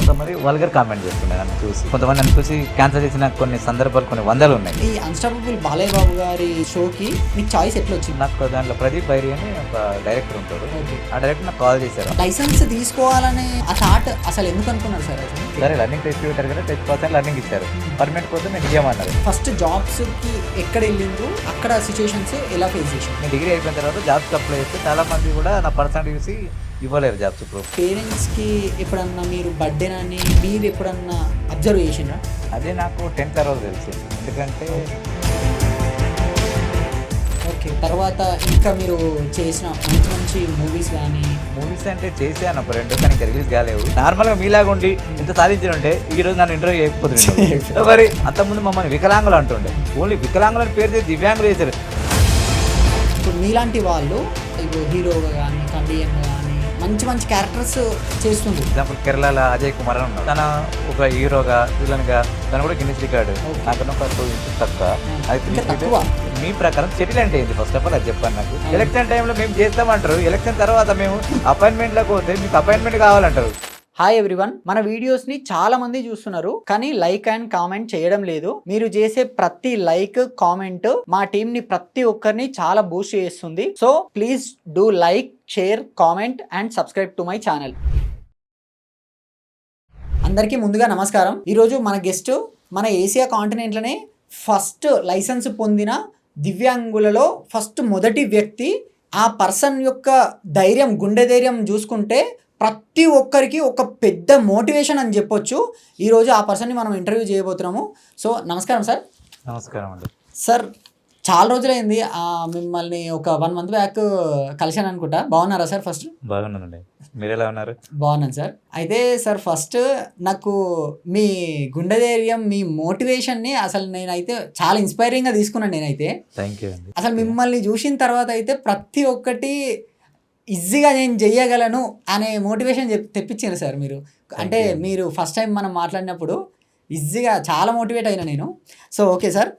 కొంతమంది vulgar comment చేస్తున్నారు నన్ను చూసి, కొంతమంది నన్ను చూసి క్యాన్సర్ చేసిన కొన్ని సందర్భాలు కొన్ని వందలు ఉన్నాయి. ఈ అన్స్టాపబుల్ బాలయ్య బాబు గారి షోకి మీకు చాయిస్ ఎట్లా వచ్చింది? నాకు దాంట్లో ప్రదీప్ బైరి అని ఒక డైరెక్టర్ ఉంటాడు. ఆ డైరెక్టర్ నాకు కాల్ చేశారు. లైసెన్స్ తీసుకోవాలనే ఆ థాట్ అసలు ఎందుకు అనుకున్నారు సార్? సరే రన్నింగ్ టెస్ట్ పెట్టారు కదా, 10% రన్నింగ్ ఇచ్చారు, పర్మనెంట్ కోసం నేను ఇవ్వమన్నారు. ఫస్ట్ జాబ్స్ కి ఎక్కడ వెళ్ళిండ్రు, అక్కడ సిచ్యువేషన్స్ ఎలా ఫేస్ చేశారు? నేను డిగ్రీ అయిపోయిన తర్వాత జాబ్స్ అప్లై చేస్తే చాలా మంది కూడా నా పర్సెంట్ చూసి ఇవ్వలేరు జాబ్స్. ఇప్పుడు పేరెంట్స్కి ఎప్పుడన్నా మీరు బర్త్డే అని మీరు ఎప్పుడన్నా అబ్జర్వ్ చేసిండ్రా? అదే నాకు 10th తర్వాత తెలిసింది. ఎందుకంటే ఓకే, తర్వాత ఇంకా మీరు చేసిన మంచి మంచి మూవీస్ కానీ మూవీస్ అంటే చేశాను ఒక 2, కానీ ఇంకా రిలీజ్ కాలేవు. నార్మల్గా మీలాగా ఉండి ఇంత సాధించి ఉంటే ఈ రోజు నన్ను ఇంటర్వ్యూ చేయకపోతుంది. మరి అంతకుముందు మమ్మల్ని వికలాంగులు అంటుండే, ఓన్లీ వికలాంగులు అని పేరు చేసి దివ్యాంగులు చేశారు. ఇప్పుడు మీలాంటి వాళ్ళు ఇప్పుడు హీరోగా కానీ కమెడియన్ కానీ మంచి మంచి క్యారెక్టర్స్ చేస్తుంది. ఎగ్జాంపుల్ కేరళలో అజయ్ కుమార్ అని ఉన్నాడు, తన ఒక హీరోగా విలన్గా తను కూడా గిన్నిస్ రికార్డు. నాకన్నా ఒక 2 inches తక్కువ. అది మీ ప్రకారం సెటిల్ అంటే ఏంటి ఫస్ట్ ఆఫ్ ఆల్ అది చెప్పండి నాకు. ఎలక్షన్ టైంలో మేము చేస్తామంటారు, ఎలక్షన్ తర్వాత మేము అపాయింట్మెంట్లకు పోతే మీకు అపాయింట్మెంట్ కావాలంటారు. హాయ్ ఎవ్రీవన్, మన వీడియోస్ని చాలా మంది చూస్తున్నారు కానీ లైక్ అండ్ కామెంట్ చేయడం లేదు. మీరు చేసే ప్రతి లైక్ కామెంట్ మా టీంని ప్రతి ఒక్కరిని చాలా బూస్ట్ చేస్తుంది. So please do like, share, comment and subscribe to my channel. అందరికీ ముందుగా నమస్కారం. ఈరోజు మన గెస్ట్ మన ఏసియా కాంటినెంట్లోనే ఫస్ట్ లైసెన్స్ పొందిన దివ్యాంగులలో మొదటి వ్యక్తి. ఆ పర్సన్ యొక్క ధైర్యం, గుండె ధైర్యం చూసుకుంటే ప్రతి ఒక్కరికి ఒక పెద్ద మోటివేషన్ అని చెప్పొచ్చు. ఈరోజు ఆ పర్సన్ని మనం ఇంటర్వ్యూ చేయబోతున్నాము. సో నమస్కారం సార్. నమస్కారం అండి. సార్ చాలా రోజులైంది మిమ్మల్ని ఒక 1 month బ్యాక్ కలిశాను అనుకుంటా. బాగున్నారా సార్? ఫస్ట్ బాగున్నానండి, మీరు ఎలా ఉన్నారు? బాగున్నాను సార్. అయితే సార్ ఫస్ట్ నాకు మీ గుండె ధైర్యం, మీ మోటివేషన్ని అసలు నేనైతే చాలా ఇన్స్పైరింగ్గా తీసుకున్నాను. నేనైతే థ్యాంక్ యూ అండి. అసలు మిమ్మల్ని చూసిన తర్వాత అయితే ప్రతి ఒక్కటి ఈజీగా నేను చెయ్యగలను అనే మోటివేషన్ తెప్పించారు సార్ మీరు. అంటే మీరు ఫస్ట్ టైం మనం మాట్లాడినప్పుడు ఈజీగా చాలా మోటివేట్ అయినా నేను. సో ఓకే సార్,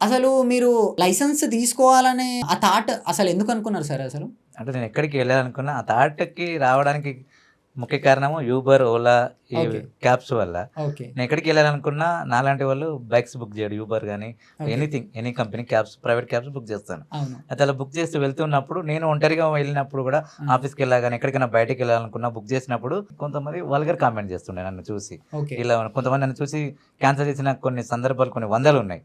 అసలు మీరు లైసెన్స్ తీసుకోవాలనే ఆ థాట్ అసలు ఎందుకు అనుకున్నారు సార్? అసలు అంటే నేను ఎక్కడికి వెళ్ళాలనుకున్నా ఆ థాట్కి రావడానికి ముఖ్య కారణము యూబర్, ఓలా, ఈ క్యాబ్స్ వల్ల. నేను ఎక్కడికి వెళ్ళాలనుకున్నా నాలాంటి వాళ్ళు బైక్స్ బుక్ చేయడు, యూబర్ కానీ anything, any company cabs, private cabs book చేస్తాను. అయితే అలా బుక్ చేస్తూ వెళ్తున్నప్పుడు నేను ఒంటరిగా వెళ్ళినప్పుడు కూడా ఆఫీస్కి వెళ్ళా కానీ ఎక్కడికైనా బయటకు వెళ్ళాలనుకున్నా బుక్ చేసినప్పుడు కొంతమంది వల్గర్ కామెంట్ చేస్తుండే నన్ను చూసి. ఇలా కొంతమంది నన్ను చూసి క్యాన్సర్ చేసిన కొన్ని సందర్భాలు కొన్ని వందలు ఉన్నాయి.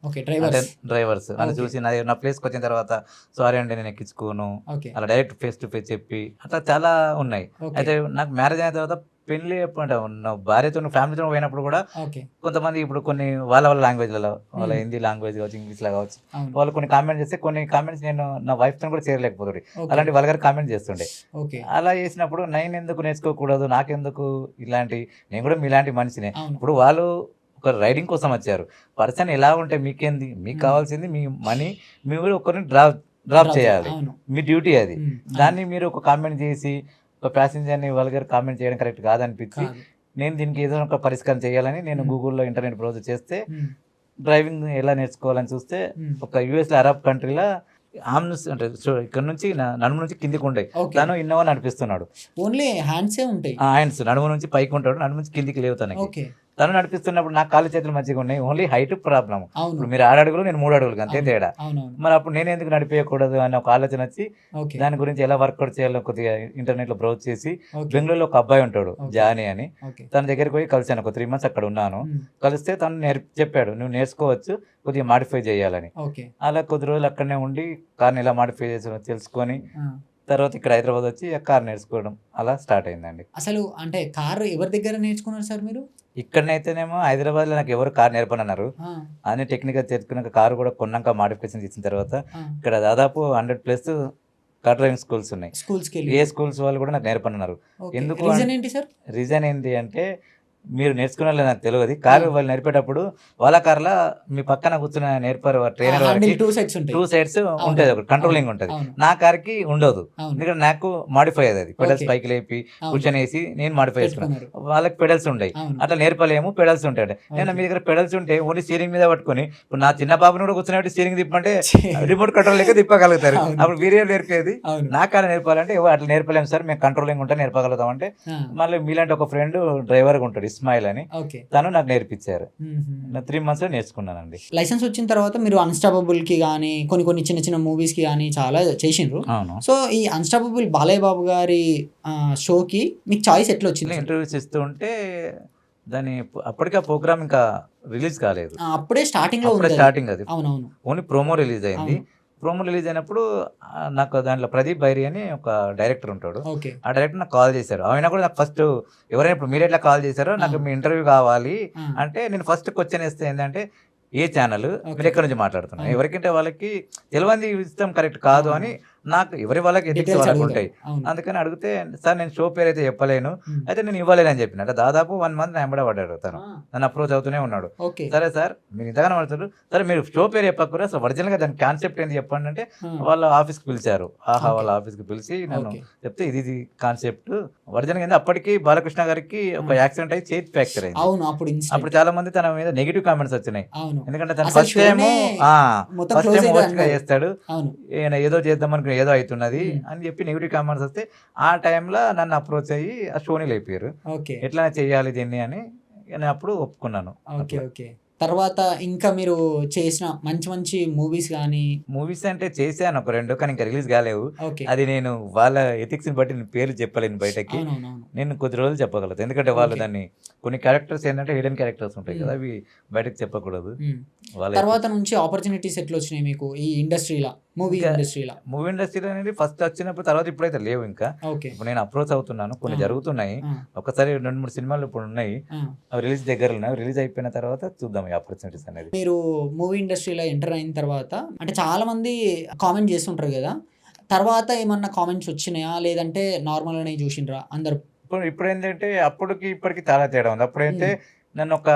డ్రైవర్స్ నన్ను చూసి నా ప్లేస్కి వచ్చిన తర్వాత సారీ అండి నేను ఎక్కించుకోను, అలా డైరెక్ట్ ఫేస్ టు ఫేస్ చెప్పి అట్లా చాలా ఉన్నాయి. అయితే నాకు మ్యారేజ్ అయిన తర్వాత పెళ్లి అంటే భార్యతో ఫ్యామిలీతో పోయినప్పుడు కూడా కొంతమంది ఇప్పుడు కొన్ని వాళ్ళ లాంగ్వేజ్లలో, వాళ్ళ హిందీ లాంగ్వేజ్ కావచ్చు, ఇంగ్లీష్ లా కావచ్చు, వాళ్ళు కొన్ని కామెంట్స్ చేస్తే కొన్ని కామెంట్స్ నేను నా వైఫ్ తో కూడా చేయలేకపోతుంది. అలాంటి వాళ్ళ కామెంట్ చేస్తుండే. అలా చేసినప్పుడు నేను ఎందుకు నేర్చుకోకూడదు, నాకెందుకు ఇలాంటి, నేను కూడా మీలాంటి మనిషినే. ఇప్పుడు వాళ్ళు ఒక రైడింగ్ కోసం వచ్చారు, పర్సన్ ఎలా ఉంటే మీకేంది, మీకు కావాల్సింది మీ మనీ, మీరు ఒకరిని డ్రాప్ చేయాలి, మీ డ్యూటీ అది. దాన్ని మీరు ఒక కామెంట్ చేసి ఒక ప్యాసింజర్ని వల్గర్ కామెంట్ చేయడం కరెక్ట్ కాదనిపించి నేను దీనికి ఏదో ఒక పరిష్కారం చేయాలని నేను గూగుల్లో ఇంటర్నెట్ బ్రౌజర్ చేస్తే డ్రైవింగ్ ఎలా నేర్చుకోవాలని చూస్తే ఒక యుఎస్లో అరబ్ కంట్రీలో ఆమ్స్ అంటే ఇక్కడ నుంచి నడుము నుంచి కిందికి ఉంటాయి, తను ఇన్నోవా నడిపిస్తున్నాడు. ఓన్లీ హ్యాండ్సే ఉంటాయి, హ్యాండ్స్ నడుము నుంచి పైకి ఉంటాడు, నడుము నుంచి కిందికి లేవు. తను నడిపిస్తున్నప్పుడు నాకు కాళ్ళు చేతులు మంచిగా ఉన్నాయి, ఓన్లీ హైట్ ప్రాబ్లం. ఇప్పుడు మీరు 6 అడుగులు, నేను 3 అడుగులు, అంతే తేడా. మరి అప్పుడు నేను ఎందుకు నడిపేయకూడదు అనే ఒక ఆలోచన వచ్చి దాని గురించి ఎలా వర్కౌట్ చేయాలో కొద్దిగా ఇంటర్నెట్ లో బ్రౌజ్ చేసి బెంగళూరులో ఒక అబ్బాయి ఉంటాడు జానీ అని, తన దగ్గరికి పోయి కలిసాను. ఒక 3 months అక్కడ ఉన్నాను. కలిస్తే తను చెప్పాడు నువ్వు నేర్చుకోవచ్చు, కొద్దిగా మాడిఫై చేయాలని. అలా కొద్ది రోజులు అక్కడనే ఉండి కార్ని ఎలా మాడిఫై చేసి తెలుసుకొని తర్వాత ఇక్కడ హైదరాబాద్ వచ్చి కార్ నేర్చుకోవడం అలా స్టార్ట్ అయిందండి. అసలు అంటే కారు ఎవరి దగ్గర నేర్చుకున్నారు సార్ మీరు? ఇక్కడనైతేనేమో హైదరాబాద్ లో నాకు ఎవరు కార్ నేర్పనన్నారు. అన్ని టెక్నికల్ తెచ్చుకున్నాక కారు కూడా కొన్నాక మాడిఫికేషన్ ఇచ్చిన తర్వాత ఇక్కడ దాదాపు 100+ కార్ డ్రైవింగ్ స్కూల్స్ ఉన్నాయి. ఏ స్కూల్స్ వాళ్ళు కూడా నాకు నేర్పనన్నారు. ఎందుకు రీజన్ ఏంటి అంటే మీరు నేర్చుకున్న నాకు తెలియదు. కారు వాళ్ళు నేర్పేటప్పుడు వాళ్ళ కార్లో మీ పక్కన కూర్చున్న నేర్పారు ట్రైనర్ వారికి 2 sides ఉంటుంది, ఒక కంట్రోలింగ్ ఉంటుంది. నా కార్కి ఉండదు, ఎందుకంటే నాకు మాడిఫై అది పెడల్స్ పైకి లేపి కూర్చొని వేసి నేను మాడిఫై చేసుకున్నాను. వాళ్ళకి పెడల్స్ ఉంటాయి, అట్లా నేర్పలేము, పెడల్స్ ఉంటాయి. నేను మీ దగ్గర పెడల్స్ ఉంటే ఓన్లీ స్టీరింగ్ మీద పట్టుకొని, ఇప్పుడు నా చిన్న బాబుని కూడా కూర్చున్నట్టు స్టీరింగ్ తిప్పంటే రిమోట్ కంట్రోల్ లేక తిప్పగలుగుతారు. అప్పుడు వీరే నేర్పేది. నా కార్ నేర్పాలంటే అట్లా నేర్పలేము సార్, మేము కంట్రోలింగ్ ఉంటే నేర్పగలుగుతాం అంటే మళ్ళీ మీలాంటి ఒక ఫ్రెండ్ డ్రైవర్గా ఉంటాడు, ఇస్మాయిల్ అని, ఓకే. తను నాకు నేర్పించారు. మ్మ్. నేను 3 months లో నేర్చుకున్నానండి. లైసెన్స్ వచ్చిన తర్వాత మీరు అన్స్టాపబుల్ కి కానీ కొన్ని కొన్ని చిన్న చిన్న మూవీస్ కి కానీ చాలా చేసిండ్రు. అవును. సో ఈ అన్స్టాపబుల్ బాలయ్య బాబు గారి షోకి మీకు చాయిస్ ఎట్లా వచ్చింది? ఇంటర్వ్యూస్ ఇస్తూ ఉంటే అప్పటికి ఆ ప్రోగ్రామ్ ఇంకా రిలీజ్ కాలేదు. అప్పుడే స్టార్టింగ్ లో అప్పుడే ఉంది. స్టార్టింగ్ అది అవునవును. ఓన్లీ ప్రోమో రిలీజ్ అయింది. అవును. ప్రోమో రిలీజ్ అయినప్పుడు నాకు దాంట్లో ప్రదీప్ బైరి అని ఒక డైరెక్టర్ ఉంటాడు. ఓకే. ఆ డైరెక్టర్ నాకు కాల్ చేశారు. ఆయన కూడా నాకు ఫస్ట్ ఎవరైనా ఇప్పుడు మీరు ఎట్లా కాల్ చేశారో నాకు మీ ఇంటర్వ్యూ కావాలి అంటే నేను ఫస్ట్ క్వశ్చన్ వేస్తే ఏంటంటే ఏ ఛానల్, మీరు ఎక్కడి నుంచి మాట్లాడుతున్నారు, ఎవరికంటే వాళ్ళకి తెలియంది ఇష్టం కరెక్ట్ కాదు అని నాకు ఎవరి వాళ్ళకి ఎథిక్స్ వాళ్ళకి ఉంటాయి. అందుకని అడిగితే సార్ నేను షో పేరు అయితే చెప్పలేను, అయితే నేను ఇవ్వలేను అని చెప్పిన. అంటే దాదాపు 1 month నా వెంబడే పడ్డాడు తను, నన్ను అప్రోచ్ అవుతూనే ఉన్నాడు. సరే సార్ మీరు ఇంతగానే పడుతున్నారు, సరే మీరు షో పేరు చెప్పకూడదు, అసలు ఒరిజినల్ గా దాని కాన్సెప్ట్ ఏంటి చెప్పండి అంటే వాళ్ళ ఆఫీస్కి పిలిచారు. వాళ్ళ ఆఫీస్కి పిలిచి నన్ను చెప్తే ఇది కాన్సెప్ట్ ఒరిజినల్ గా అప్పటికి బాలకృష్ణ గారికి ఒక యాక్సిడెంట్ అయ్యి చేతి ఫ్రాక్చర్ అయింది. అప్పుడు చాలా మంది తన మీద నెగిటివ్ కామెంట్స్ వచ్చినాయి. ఎందుకంటే తను ఫస్ట్ టైం చేస్తాడు, ఏదో చేద్దాం అనుకుని ఏదో అవుతున్నది అని చెప్పి నెగిటివ్ కామెంట్స్ వస్తే ఆ టైంలో నన్ను అప్రోచ్ అయ్యి ఆ షోని లేపారు. ఎట్లా చేయాలి దీన్ని అని నేను అప్పుడు ఒప్పుకున్నాను. తర్వాత ఇంకా మీరు చేసిన మంచి మంచి మూవీస్ అంటే చేశాను ఒక 2, కానీ ఇంకా రిలీజ్ కాలేవు. అది నేను వాళ్ళ ఎథిక్స్ ని బట్టి నేను పేర్లు చెప్పలేను బయటకి. నేను కొద్ది రోజులు చెప్పగలదు, ఎందుకంటే వాళ్ళు దాన్ని కొన్ని క్యారెక్టర్స్ ఏంటంటే హిడెన్ క్యారెక్టర్స్ ఉంటాయి కదా, అవి బయటకు చెప్పకూడదు. తర్వాత నుంచి ఆపర్చునిటీస్ ఎట్లా వచ్చినాయి మీకు ఈ ఇండస్ట్రీలో, మూవీ ఇండస్ట్రీలో అనేది ఫస్ట్ వచ్చినప్పుడు, తర్వాత ఇప్పుడైతే లేవు. ఇంకా ఇప్పుడు నేను అప్రోచ్ అవుతున్నాను, కొన్ని జరుగుతున్నాయి. ఒకసారి 2-3 సినిమాలు ఇప్పుడు ఉన్నాయి, అవి రిలీజ్ దగ్గర ఉన్నాయి. రిలీజ్ అయిపోయిన తర్వాత చూద్దాం ఆపర్చునిటీస్ అనేది. మీరు మూవీ ఇండస్ట్రీలో ఎంటర్ అయిన తర్వాత అంటే చాలా మంది కామెంట్ చేస్తుంటారు కదా, తర్వాత ఏమన్నా కామెంట్స్ వచ్చినాయా లేదంటే నార్మల్ గానే చూసిండ్రా అందరు? ఇప్పుడు ఏంటంటే అప్పటికి ఇప్పటికి చాలా తేడా ఉంది. అప్పుడైతే నన్ను ఒక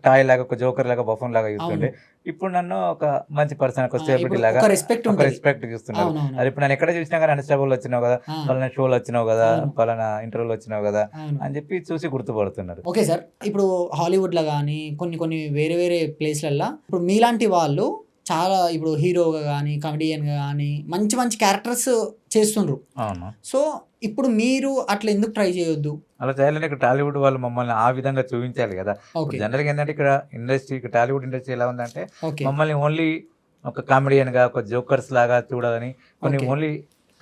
టాయ్ లాగా, ఒక జోకర్ లాగా, బఫన్ లాగా చూస్తుండే. ఇప్పుడు నన్ను ఒక మంచి పర్సన్, ఒక సెలబ్రిటీ లాగా రెస్పెక్ట్ చూస్తున్నారు. అది ఇప్పుడు నన్ను ఎక్కడ చూసినా కానీ అన్స్టాబుల్ వచ్చినావు కదా, పలానా షోలో వచ్చినావు కదా, పలానా ఇంటర్వ్యూలో వచ్చినావు కదా అని చెప్పి చూసి గుర్తుపడుతున్నారు. ఓకే సార్, ఇప్పుడు హాలీవుడ్ లో కానీ కొన్ని వేరే వేరే ప్లేస్లల్లో ఇప్పుడు మీలాంటి వాళ్ళు చాలా ఇప్పుడు హీరోగా కానీ కమెడియన్గా కానీ మంచి మంచి క్యారెక్టర్స్ చేస్తుండ్రు. అవును. సో ఇప్పుడు మీరు అట్లా ఎందుకు ట్రై చేయొద్దు? అలా చేయాలంటే ఇక్కడ టాలీవుడ్ వాళ్ళు మమ్మల్ని ఆ విధంగా చూపించాలి కదా. జనరల్గా ఏంటంటే ఇక్కడ టాలీవుడ్ ఇండస్ట్రీ ఎలా ఉందంటే మమ్మల్ని ఓన్లీ ఒక కామెడియన్ గా, ఒక జోకర్స్ లాగా చూడాలని, కొన్ని ఓన్లీ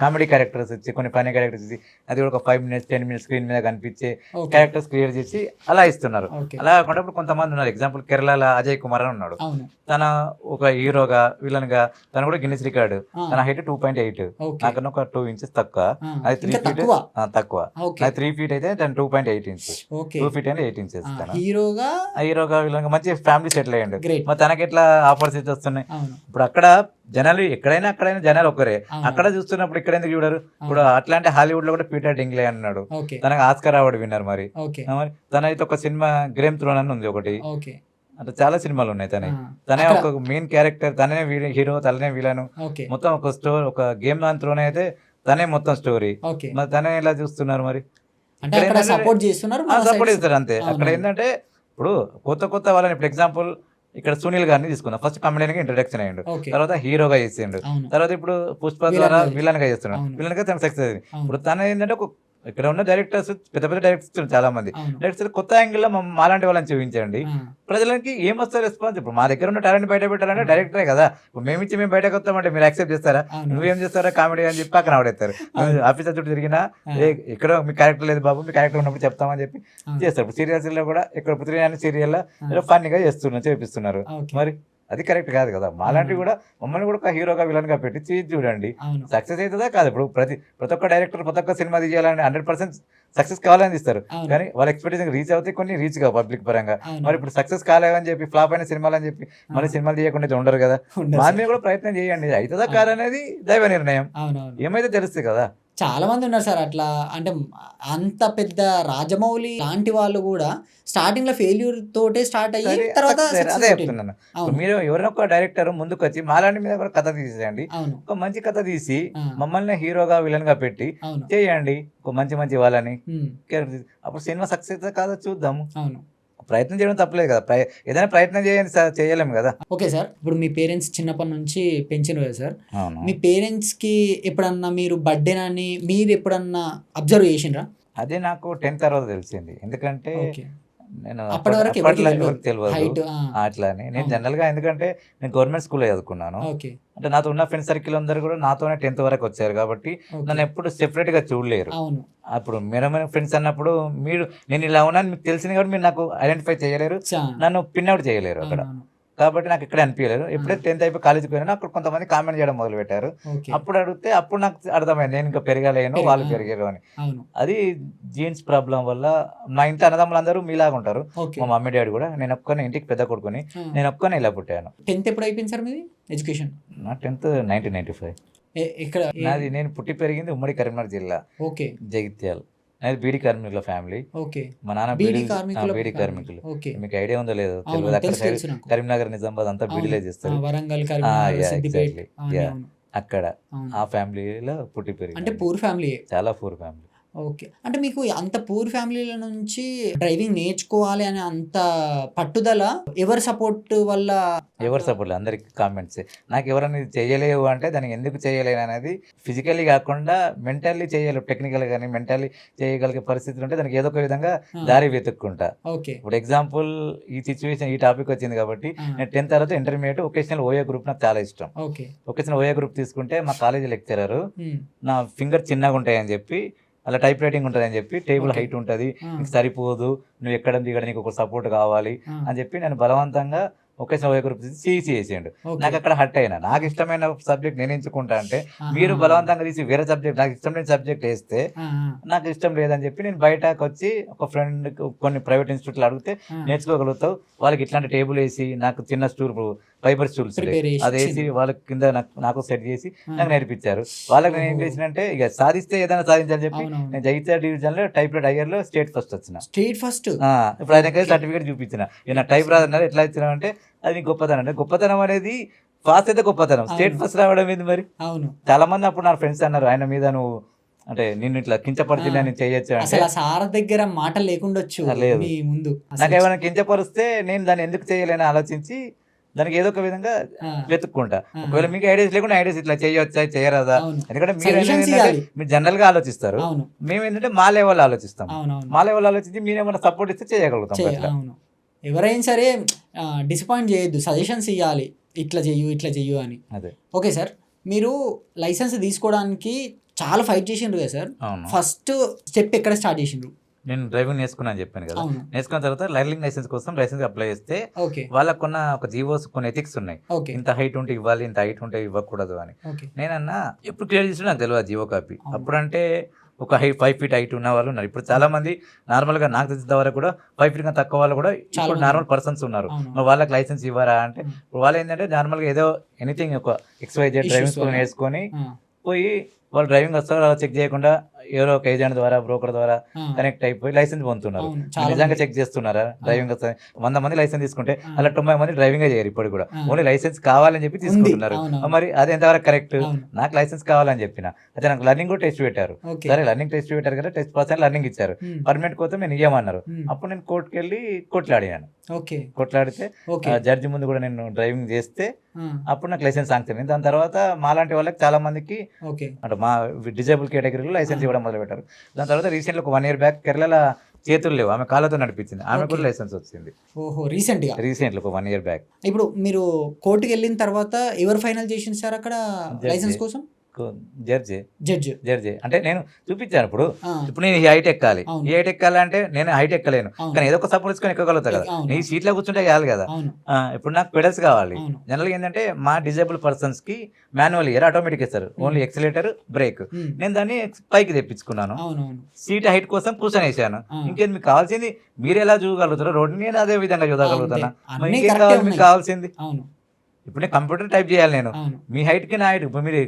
కామెడీ క్యారెక్టర్స్ ఇచ్చి, కొన్ని ఫనీ క్యారెక్టర్స్ ఇచ్చి, అది కూడా ఒక 5 minutes 10 minutes స్క్రీన్ మీద కనిపించే క్యారెక్టర్స్ క్రియేట్ చేసి అలా ఇస్తున్నారు. అలా కాకుండా ఇప్పుడు కొంతమంది ఉన్నారు, ఎగ్జాంపుల్ కేరళ అజయ్ కుమార్ అని ఉన్నాడు. తన ఒక హీరోగా, విలన్ గా తను కూడా గిన్నిస్ రికార్డు. తన హైట్ 2.8, నాకన్నా ఒక 2 inches తక్కువ. అది 3 feet తక్కువ. అది 3 feet అయితే తను 2.8 inches, 2 feet and 8 inches. హీరోగా విలన్ గా మంచి ఫ్యామిలీ సెటిల్ అయ్యాడు. మరి తనకి ఎట్లా ఆపర్చునిటీస్ వస్తున్నాయి? ఇప్పుడు అక్కడ జనాలు ఎక్కడైనా జనాలు ఒకరే, అక్కడ చూస్తున్నప్పుడు ఇక్కడ ఎందుకు చూడరు? ఇప్పుడు అట్లాంటి హాలీవుడ్ లో కూడా పీటర్ డింగ్లే అన్నాడు, తనకు ఆస్కార్ అవార్డు విన్నర్. మరి తనైతే ఒక సినిమా గ్రేమ్ థ్రోన్ అని ఉంది ఒకటి, అంటే చాలా సినిమాలు ఉన్నాయి. తనే ఒక మెయిన్ క్యారెక్టర్, తనే హీరో, తననే విలన్, మొత్తం ఒక స్టోరీ, ఒక గేమ్ థ్రోన్ అయితే తనే మొత్తం స్టోరీ. మరి తనే ఎలా చూస్తున్నారు? మరి సపోర్ట్ చేస్తారు అంతే. అక్కడ ఏంటంటే ఇప్పుడు కొత్త వాళ్ళని, ఇప్పుడు ఎగ్జాంపుల్ ఇక్కడ సునీల్ గారిని తీసుకుందాం. ఫస్ట్ కామెడియన్ గా ఇంట్రొడక్షన్ అయ్యిండు, తర్వాత హీరోగా చేసిండు, తర్వాత ఇప్పుడు పుష్ప ద్వారా విలన్ గా చేస్తున్నాడు. విలన్ గా తన సక్సెస్ అయింది. ఇప్పుడు తన ఏంటంటే ఇక్కడ ఉన్న డైరెక్టర్స్, పెద్ద డైరెక్టర్స్ చాలా మంది డైరెక్టర్స్ కొత్త యాంగిల్ లో మాలాంటి వాళ్ళని చూపించండి. ప్రజలకి ఏం వస్తారు రెస్పాన్స్? ఇప్పుడు మా దగ్గర ఉన్న టాలెంట్ బయట పెట్టాలంటే డైరెక్టరే కదా. ఇప్పుడు మేము బయటకు వస్తామంటే మీరు యాక్సెప్ట్ చేస్తారా? నువ్వేం చేస్తారా కామెడీ అని చెప్పి పక్కన ఆడేస్తారు. ఆఫీసర్ చుట్టూ తిరిగినా ఇక్కడ మీ క్యారెక్టర్ లేదు బాబు, మీ క్యారెక్టర్ ఉన్నప్పుడు చెప్తామని చెప్పి చేస్తారు. ఇప్పుడు సీరియల్స్ లో కూడా ఇక్కడ పుత్రి అనే సీరియల్ ఫన్నీగా చేపిస్తున్నారు. మరి అది కరెక్ట్ కాదు కదా. మాలాంటివి కూడా మమ్మల్ని కూడా ఒక హీరోగా విలన్ గా పెట్టి చేసి చూడండి, సక్సెస్ అవుతుందా కాదు. ఇప్పుడు ప్రతి ఒక్క డైరెక్టర్ ప్రతి ఒక్క సినిమా తీయాలని 100% సక్సెస్ కావాలని తీస్తారు, కానీ వాళ్ళ ఎక్స్పెక్టేషన్ రీచ్ అవుతాయి, కొన్ని రీచ్ కావు పబ్లిక్ పరంగా. మరి ఇప్పుడు సక్సెస్ కాలేవని చెప్పి, ఫ్లాప్ అయిన సినిమాలు అని చెప్పి మళ్ళీ సినిమాలు తీయకుండా ఉండరు కదా. మా మీద కూడా ప్రయత్నం చేయండి, అవుతుందా కాదనేది దైవ నిర్ణయం, ఏమైతే తెలుస్తుంది కదా. చాలా మంది ఉన్నారు సార్ అట్లా, అంటే అంత పెద్ద రాజమౌళి లాంటి వాళ్ళు కూడా స్టార్టింగ్ లో ఫెయిల్యూర్ తోటే స్టార్ట్ అయ్యి తర్వాత అదే చెప్తున్నాను. మీరు ఎవరైనా ఒక డైరెక్టర్ ముందుకు వచ్చి మాలాంటి మీద కూడా కథ తీసేయండి, ఒక మంచి కథ తీసి మమ్మల్ని హీరోగా విలన్ గా పెట్టి చేయండి, ఒక మంచి వాళ్ళని. అప్పుడు సినిమా సక్సెస్ కాదో చూద్దాము. ప్రయత్నం చేయడం తప్పలేదు కదా, ఏదైనా ప్రయత్నం చేయలేము కదా. ఓకే సార్, ఇప్పుడు మీ పేరెంట్స్ చిన్నప్పటి నుంచి పెంచినారు కదా సార్, మీ పేరెంట్స్ కి ఎప్పుడన్నా మీరు బర్త్డేనని మీరు ఎప్పుడన్నా అబ్జర్వ్ చేసిండ్రా? అదే నాకు 10th తర్వాత తెలిసింది. ఎందుకంటే నేను అప్పటి వరకు ఎవరికి అప్పట్లో తెలియదు. ఎవరికి తెలియదు హైట్ అట్లా అని. నేను అవును. జనరల్గా ఎందుకంటే నేను గవర్నమెంట్ స్కూల్లో చదువుకున్నాను. ఓకే అంటే నాతో ఉన్న ఫ్రెండ్ సర్కిల్ అందరూ కూడా నాతోనే 10th వరకు వచ్చారు కాబట్టి ఓకే నన్ను ఎప్పుడు సెపరేట్గా చూడలేరు. అవును అప్పుడు మేరమైన ఫ్రెండ్స్ అన్నప్పుడు మీరు నేను ఇలా ఉన్నాను మీకు తెలిసింది కాబట్టి మీరు నాకు ఐడెంటిఫై చేయలేరు, నన్ను పిన్ అవుట్ చేయలేరు అక్కడ. అవునవును కాబట్టి నాకు ఇక్కడ అనిపించలేదు. ఎప్పుడైతే 10th అయిపోయి కాలేజీకి పోయినా అక్కడ కొంతమంది కామెంట్ చేయడం మొదలు పెట్టారు. ఓకే అప్పుడు అడిగితే అప్పుడు నాకు అర్థమైంది నేను ఇంకా పెరగలేను, వాళ్ళు పెరిగారు అని. అవును అది జీన్స్ ప్రాబ్లం వల్ల. మా ఇంట్లో అన్నదమ్ములు అందరూ మీలాగా ఉంటారు. ఓకే మా మమ్మీ డాడీ కూడా. నేను ఒక్కనే ఇంటికి పెద్ద కొడుకుని, నేను ఒక్కనే ఇలా పుట్టాను. 10th ఎప్పుడు అయిపోయింది సార్ మీది ఎడ్యుకేషన్? నా 10th 1995. ఇక్కడ నాది నేను పుట్టి పెరిగింది ఉమ్మడి కరీంనగర్ జిల్లా, ఓకే జగిత్యాల. నాది బీడీ కార్మికుల ఫ్యామిలీ. ఓకే మా నాన్న బీడీ బీడీ కార్మికుల బీడీ కార్మికులు. ఓకే మీకు ఐడియా ఉందో లేదో అవును తెలియదు. అక్కడ తెలుసు సైడ్ తెలుసు నాకు. కరీంనగర్ నిజామాబాద్ అంతా బీడీలే చేస్తారు. Warangal Karimnagar yeah, Siddipet exactly. అవన్నీ Yeah. అవును అక్కడ అవును. ఆ ఫ్యామిలీలో పుట్టి అంటే పెరిగింది. Poor family. చాలా పూర్ ఫ్యామిలీ. ఓకే అంటే మీకు అంత పూర్ ఫ్యామిలీల నుంచి డ్రైవింగ్ నేర్చుకోవాలి అనే అంత పట్టుదల ఎవరి సపోర్ట్ వల్ల? ఎవరు సపోర్ట్ అందరికి కామెంట్స్. నాకు ఎవరైనా ఇది చేయలేవు అంటే దానికి ఎందుకు చేయలేను అనేది ఫిజికల్లీ కాకుండా మెంటల్లీ చేయలేవు. టెక్నికల్ కానీ మెంటల్లీ చేయగలిగే పరిస్థితులు ఉంటే దానికి ఏదో ఒక విధంగా దారి వెతుక్కుంటా. ఓకే ఇప్పుడు ఎగ్జాంపుల్ ఈ సిచ్యువేషన్ ఈ టాపిక్ వచ్చింది కాబట్టి నేను 10th తర్వాత ఇంటర్మీడియట్ ఒకేషనల్ ఓఏ గ్రూప్ నాకు చాలా ఇష్టం. ఓకే ఒకేషనల్ ఓఏ గ్రూప్ తీసుకుంటే మా కాలేజీ లెక్చరర్ నా ఫింగర్ చిన్నగా ఉంటాయని చెప్పి, అలా టైప్ రైటింగ్ ఉంటుంది అని చెప్పి, టేబుల్ Okay. హైట్ ఉంటుంది నీకు సరిపోదు, నువ్వు ఎక్కడ దిగడం నీకు ఒక సపోర్ట్ కావాలి అని చెప్పి నేను బలవంతంగా ఒకేసారి ఓఏ గ్రూప్ సిఈసి చేసేయండు. నాకు అక్కడ హట్ అయినా. నాకు ఇష్టమైన సబ్జెక్ట్ నేను ఎంచుకుంటా అంటే మీరు బలవంతంగా తీసి వేరే సబ్జెక్ట్ నాకు ఇష్టం లేని సబ్జెక్ట్ వేస్తే నాకు ఇష్టం లేదని చెప్పి నేను బయటకు వచ్చి ఒక ఫ్రెండ్ కొన్ని ప్రైవేట్ ఇన్స్టిట్యూట్లు అడిగితే నేర్చుకోగలుగుతావు, వాళ్ళకి ఇట్లాంటి టేబుల్ వేసి నాకు చిన్న స్టూల్ ఫైబర్ స్టూల్స్ అది వేసి వాళ్ళకి కింద నాకు సెట్ చేసి నాకు నేర్పించారు. వాళ్ళకి నేను ఏం చేసినంటే ఇక సాధిస్తే ఏదైనా సాధించాలని చెప్పి నేను జగిత్యాల డివిజన్ లో టైప్ రైట్ అయ్యర్ లో స్టేట్ ఫస్ట్ వచ్చిన. స్టేట్ ఫస్ట్ ఇప్పుడు ఆయనకైతే సర్టిఫికేట్ చూపించిన. ఈయన టైప్ రాదన్నారు, ఎట్లా ఇచ్చినా అంటే అది గొప్పతనం. అంటే గొప్పతనం అనేది ఫాస్ట్ అయితే గొప్పతనం, స్టేట్ ఫస్ట్ రావడం ఏంది మరి. అవును చాలా మంది అప్పుడు నా ఫ్రెండ్స్ అన్నారు ఆయన మీద నువ్వు అంటే నిన్ను ఇట్లా కించపరిచింది నేను చేయొచ్చు అంటే. అసలు సార్ దగ్గర మాట లేకుండొచ్చు లేదు. మీ ముందు. నాకు ఏమైనా కించపరిస్తే నేను దాన్ని ఎందుకు చేయలేని ఆలోచించి దానికి ఏదో ఒక విధంగా వెతుక్కుంటా. ఒకవేళ మీకు ఐడియాస్ లేకుండా ఐడియాస్ ఇట్లా చేయొచ్చా చేయరాదా, ఎందుకంటే మీరు జనరల్ గా ఆలోచిస్తారు, మేము ఏంటంటే మా లెవెల్ ఆలోచిస్తాం. మా లెవెల్ ఆలోచించి మీరేమైనా సపోర్ట్ ఇస్తే చేయగలుగుతాం. అవును ఎవరైనా సరే డిసప్పాయింట్ చేయొద్దు, సజెషన్స్ ఇవ్వాలి, ఇట్లా చెయ్యు అని. అదే ఓకే సార్, మీరు లైసెన్స్ తీసుకోవడానికి చాలా ఫైట్ చేసిండ్రు కదా సార్. ఫస్ట్ స్టెప్ ఎక్కడ స్టార్ట్ చేసిండ్రు? నేను డ్రైవింగ్ నేర్చుకున్నా చెప్పాను కదా. నేర్చుకున్న తర్వాత లర్నింగ్ లైసెన్స్ కోసం లైసెన్స్ అప్లై చేస్తే వాళ్ళకున్న ఒక జీవోస్ కొన్ని ఎథిక్స్ ఉన్నాయి. ఇంత హైట్ ఉంటే ఇవ్వాలి, ఇంత హైట్ ఉంటే ఇవ్వకూడదు అని. నేనన్నా ఎప్పుడు క్లియర్ చేసి నాకు తెలియదు జీవో కాపీ. అప్పుడంటే ఒక 5 feet హైట్ ఉన్న వాళ్ళు ఉన్నారు. ఇప్పుడు చాలా మంది నార్మల్ గా నాకు తెలిసిన వరకు కూడా 5 feet తక్కువ వాళ్ళు కూడా ఇప్పుడు నార్మల్ పర్సన్స్ ఉన్నారు. మరి వాళ్ళకి లైసెన్స్ ఇవ్వరా అంటే వాళ్ళు ఏంటంటే నార్మల్ గా ఏదో ఎనీథింగ్ ఒక XYZ డ్రైవింగ్ స్కూల్ నేర్చుకొని పోయి వాళ్ళు డ్రైవింగ్ వస్తారో చెక్ చేయకుండా ఎవరో ఒక ఏజెంట్ ద్వారా బ్రోకర్ ద్వారా కనెక్ట్ అయిపోయి లైసెన్స్ పొందుతున్నారు. నిజంగా చెక్ చేస్తున్నారా డ్రైవింగ్ వస్తుంది? 100 మంది లైసెన్స్ తీసుకుంటే అలా 90 మంది డ్రైవింగ్ చేయరు ఇప్పుడు కూడా. ఓన్లీ లైసెన్స్ కావాలని చెప్పి తీసుకుంటున్నారు. మరి అది ఎంతవరకు కరెక్ట్? నాకు లైసెన్స్ కావాలని చెప్పిన అయితే నాకు లర్నింగ్ కూడా టెస్ట్ పెట్టారు. సరే లర్నింగ్ టెస్ట్ పెట్టారు కదా, టెస్ట్ పాస్ అని లర్నింగ్ ఇచ్చారు. పర్మనెంట్ కోసం నేను ఇవ్వమన్నారు. అప్పుడు నేను కోర్టుకి వెళ్ళి కొట్లాడినాను. కొట్లాడితే జడ్జి ముందు కూడా నేను డ్రైవింగ్ చేస్తే అప్పుడు నాకు లైసెన్స్ శాంక్షన్ అయింది. దాని తర్వాత మాలాంటి వాళ్ళకి చాలా మందికి అంటే మా డిజేబుల్ కేటగిరీలో లైసెన్స్ ఇవ్వడం మొదలు పెట్టారు. దాని తర్వాత రీసెంట్ ఒక 1 year బ్యాక్ కేరళ చేతులు లేవు, ఆమె కాళ్ళతో నడిపించింది, ఆమె కూడా లైసెన్స్ వచ్చింది. ఓహో రీసెంట్ ఒక 1 year బ్యాక్. ఇప్పుడు మీరు కోర్టుకి వెళ్ళిన తర్వాత ఎవరు ఫైనల్ చేసింది సార్ అక్కడ లైసెన్స్ కోసం? జడ్జి అంటే నేను చూపించాను. ఇప్పుడు నేను ఈ హైట్ ఎక్కాలి, ఈ హైట్ ఎక్కాలంటే నేను హైట్ ఎక్కలేను, కానీ ఏదో ఒక సపోర్ట్ తీసుకొని ఎక్కగలుగుతా కదా. నీ సీట్లో కూర్చుంటే కాదు కదా. ఇప్పుడు నాకు పెడల్స్ కావాలి. జనరల్ గా ఏంటంటే మా డిజేబుల్ పర్సన్స్ కి మాన్యువల్ ఇయర్ ఆటోమేటిక్ ఇస్తారు, ఓన్లీ ఎక్సిలేటర్ బ్రేక్. నేను దాన్ని పైకి తెప్పించుకున్నాను, సీట్ హైట్ కోసం కూర్చొని వేసాను. ఇంకేది మీకు కావాల్సింది మీరు ఎలా చూడగలుగుతారో రోడ్డు నేను అదే విధంగా చూడగలుగుతాను. ఇంకేం కావాలి మీకు కావాల్సింది? ఇప్పుడు నేను కంప్యూటర్ టైప్ చేయాలి, నేను మీ హైట్ కి నా హైట్. ఇప్పుడు మీరు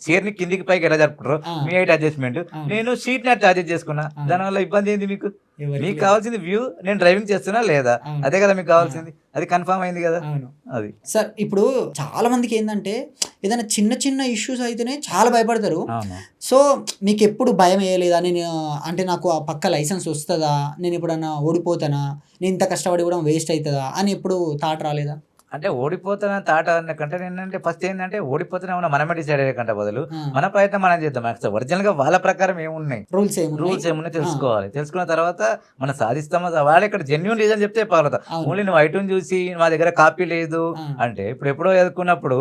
చైర్ని కిందికి పైకి ఎలా జరుపుకుంటారు మీ హైట్ అడ్జస్ట్మెంట్, నేను సీట్ ని అట్లా అడ్జస్ట్ చేసుకున్నా. దానివల్ల ఇబ్బంది ఏంది మీకు? మీకు కావాల్సింది వ్యూ, నేను డ్రైవింగ్ చేస్తున్నా లేదా, అదే కదా మీకు కావాల్సింది. అది కన్ఫర్మ్ అయింది కదా. అది సార్ ఇప్పుడు చాలా మందికి ఏంటంటే ఏదైనా చిన్న ఇష్యూస్ అయితేనే చాలా భయపడతారు. సో మీకు ఎప్పుడు భయం వేయలేదా? నేను అంటే నాకు ఆ పక్క లైసెన్స్ వస్తుందా, నేను ఎప్పుడన్నా ఓడిపోతానా, నేను ఇంత కష్టపడి కూడా వేస్ట్ అవుతుందా అని ఎప్పుడు థాట్ రాలేదా? అంటే ఓడిపోతున్న తాట కంటే ఏంటంటే ఫస్ట్ ఏంటంటే ఓడిపోతున్నా మనమే డిసైడ్ అయ్యే కంటే బదులు మన ప్రయత్నం మనం చేద్దాం. ఒరిజినల్ గా వాళ్ళ ప్రకారం ఏమున్నాయి, రూల్స్ ఏమున్నాయి తెలుసుకోవాలి. తెలుసుకున్న తర్వాత మనం సాధిస్తామో వాళ్ళు ఇక్కడ జెన్యున్ రీజన్ చెప్తే పగలుతా. ఓన్లీ నువ్వు ఐటూన్ చూసి మా దగ్గర కాపీ లేదు అంటే ఇప్పుడు ఎప్పుడో ఎదుర్కొన్నప్పుడు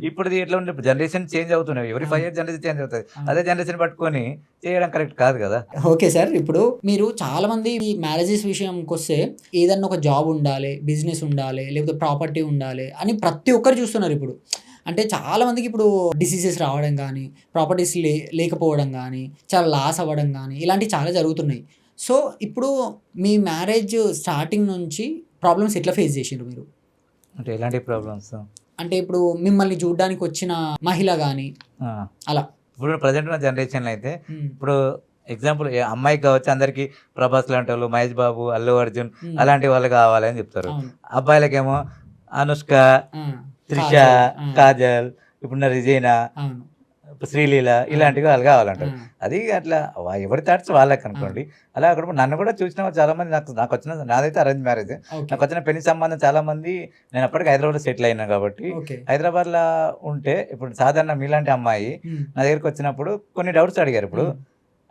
ఇప్పుడు ఎట్లా ఉంటే జనరేషన్ చేంజ్ అవుతున్నాయి. ఎవరి 5 years జనరేషన్ చేంజ్ అవుతుంది. అదే జనరేషన్ పట్టుకొని చేయడం కరెక్ట్ కాదు కదా. ఓకే సార్, ఇప్పుడు మీరు చాలా మంది ఈ మ్యారేజెస్ విషయంకి వస్తే ఏదన్నా ఒక జాబ్ ఉండాలి, బిజినెస్ ఉండాలి, లేకపోతే ప్రాపర్టీ ఉండాలి అని ప్రతి ఒక్కరు చూస్తున్నారు ఇప్పుడు. అంటే చాలా మందికి ఇప్పుడు డిసీజెస్ రావడం కానీ, ప్రాపర్టీస్ లేకపోవడం కానీ, చాలా లాస్ అవ్వడం కానీ ఇలాంటివి చాలా జరుగుతున్నాయి. సో ఇప్పుడు మీ మ్యారేజ్ స్టార్టింగ్ నుంచి ప్రాబ్లమ్స్ ఎట్లా ఫేస్ చేసిండ్రు మీరు? అంటే ఎలాంటి ప్రాబ్లమ్స్ అంటే ఇప్పుడు మిమ్మల్ని చూడడానికి వచ్చిన మహిళ కానీ అలా. ఇప్పుడు ప్రజెంట్ ఉన్న జనరేషన్ అయితే ఇప్పుడు ఎగ్జాంపుల్ అమ్మాయికి కావచ్చు, అందరికి ప్రభాస్ లాంటి వాళ్ళు, మహేష్ బాబు, అల్లు అర్జున్ అలాంటి వాళ్ళు కావాలని చెప్తారు. అబ్బాయిలకేమో అనుష్క, త్రిష, కాజల్, ఇప్పుడున్న రిజైనా, శ్రీలీల ఇలాంటివి వాళ్ళు కావాలంటారు. అది అట్లా ఎవరి థాట్స్ వాళ్ళకి అనుకోండి. అలా అక్కడ నన్ను కూడా చూసిన చాలా మంది నాకు వచ్చిన, నాదైతే అరేంజ్ మ్యారేజ్, నాకు వచ్చిన పెళ్లి సంబంధం చాలా మంది. నేను అప్పటికి హైదరాబాద్ లో సెటిల్ అయినా కాబట్టి హైదరాబాద్ లో ఉంటే ఇప్పుడు సాధారణ మీలాంటి అమ్మాయి నా దగ్గరికి వచ్చినప్పుడు కొన్ని డౌట్స్ అడిగారు. ఇప్పుడు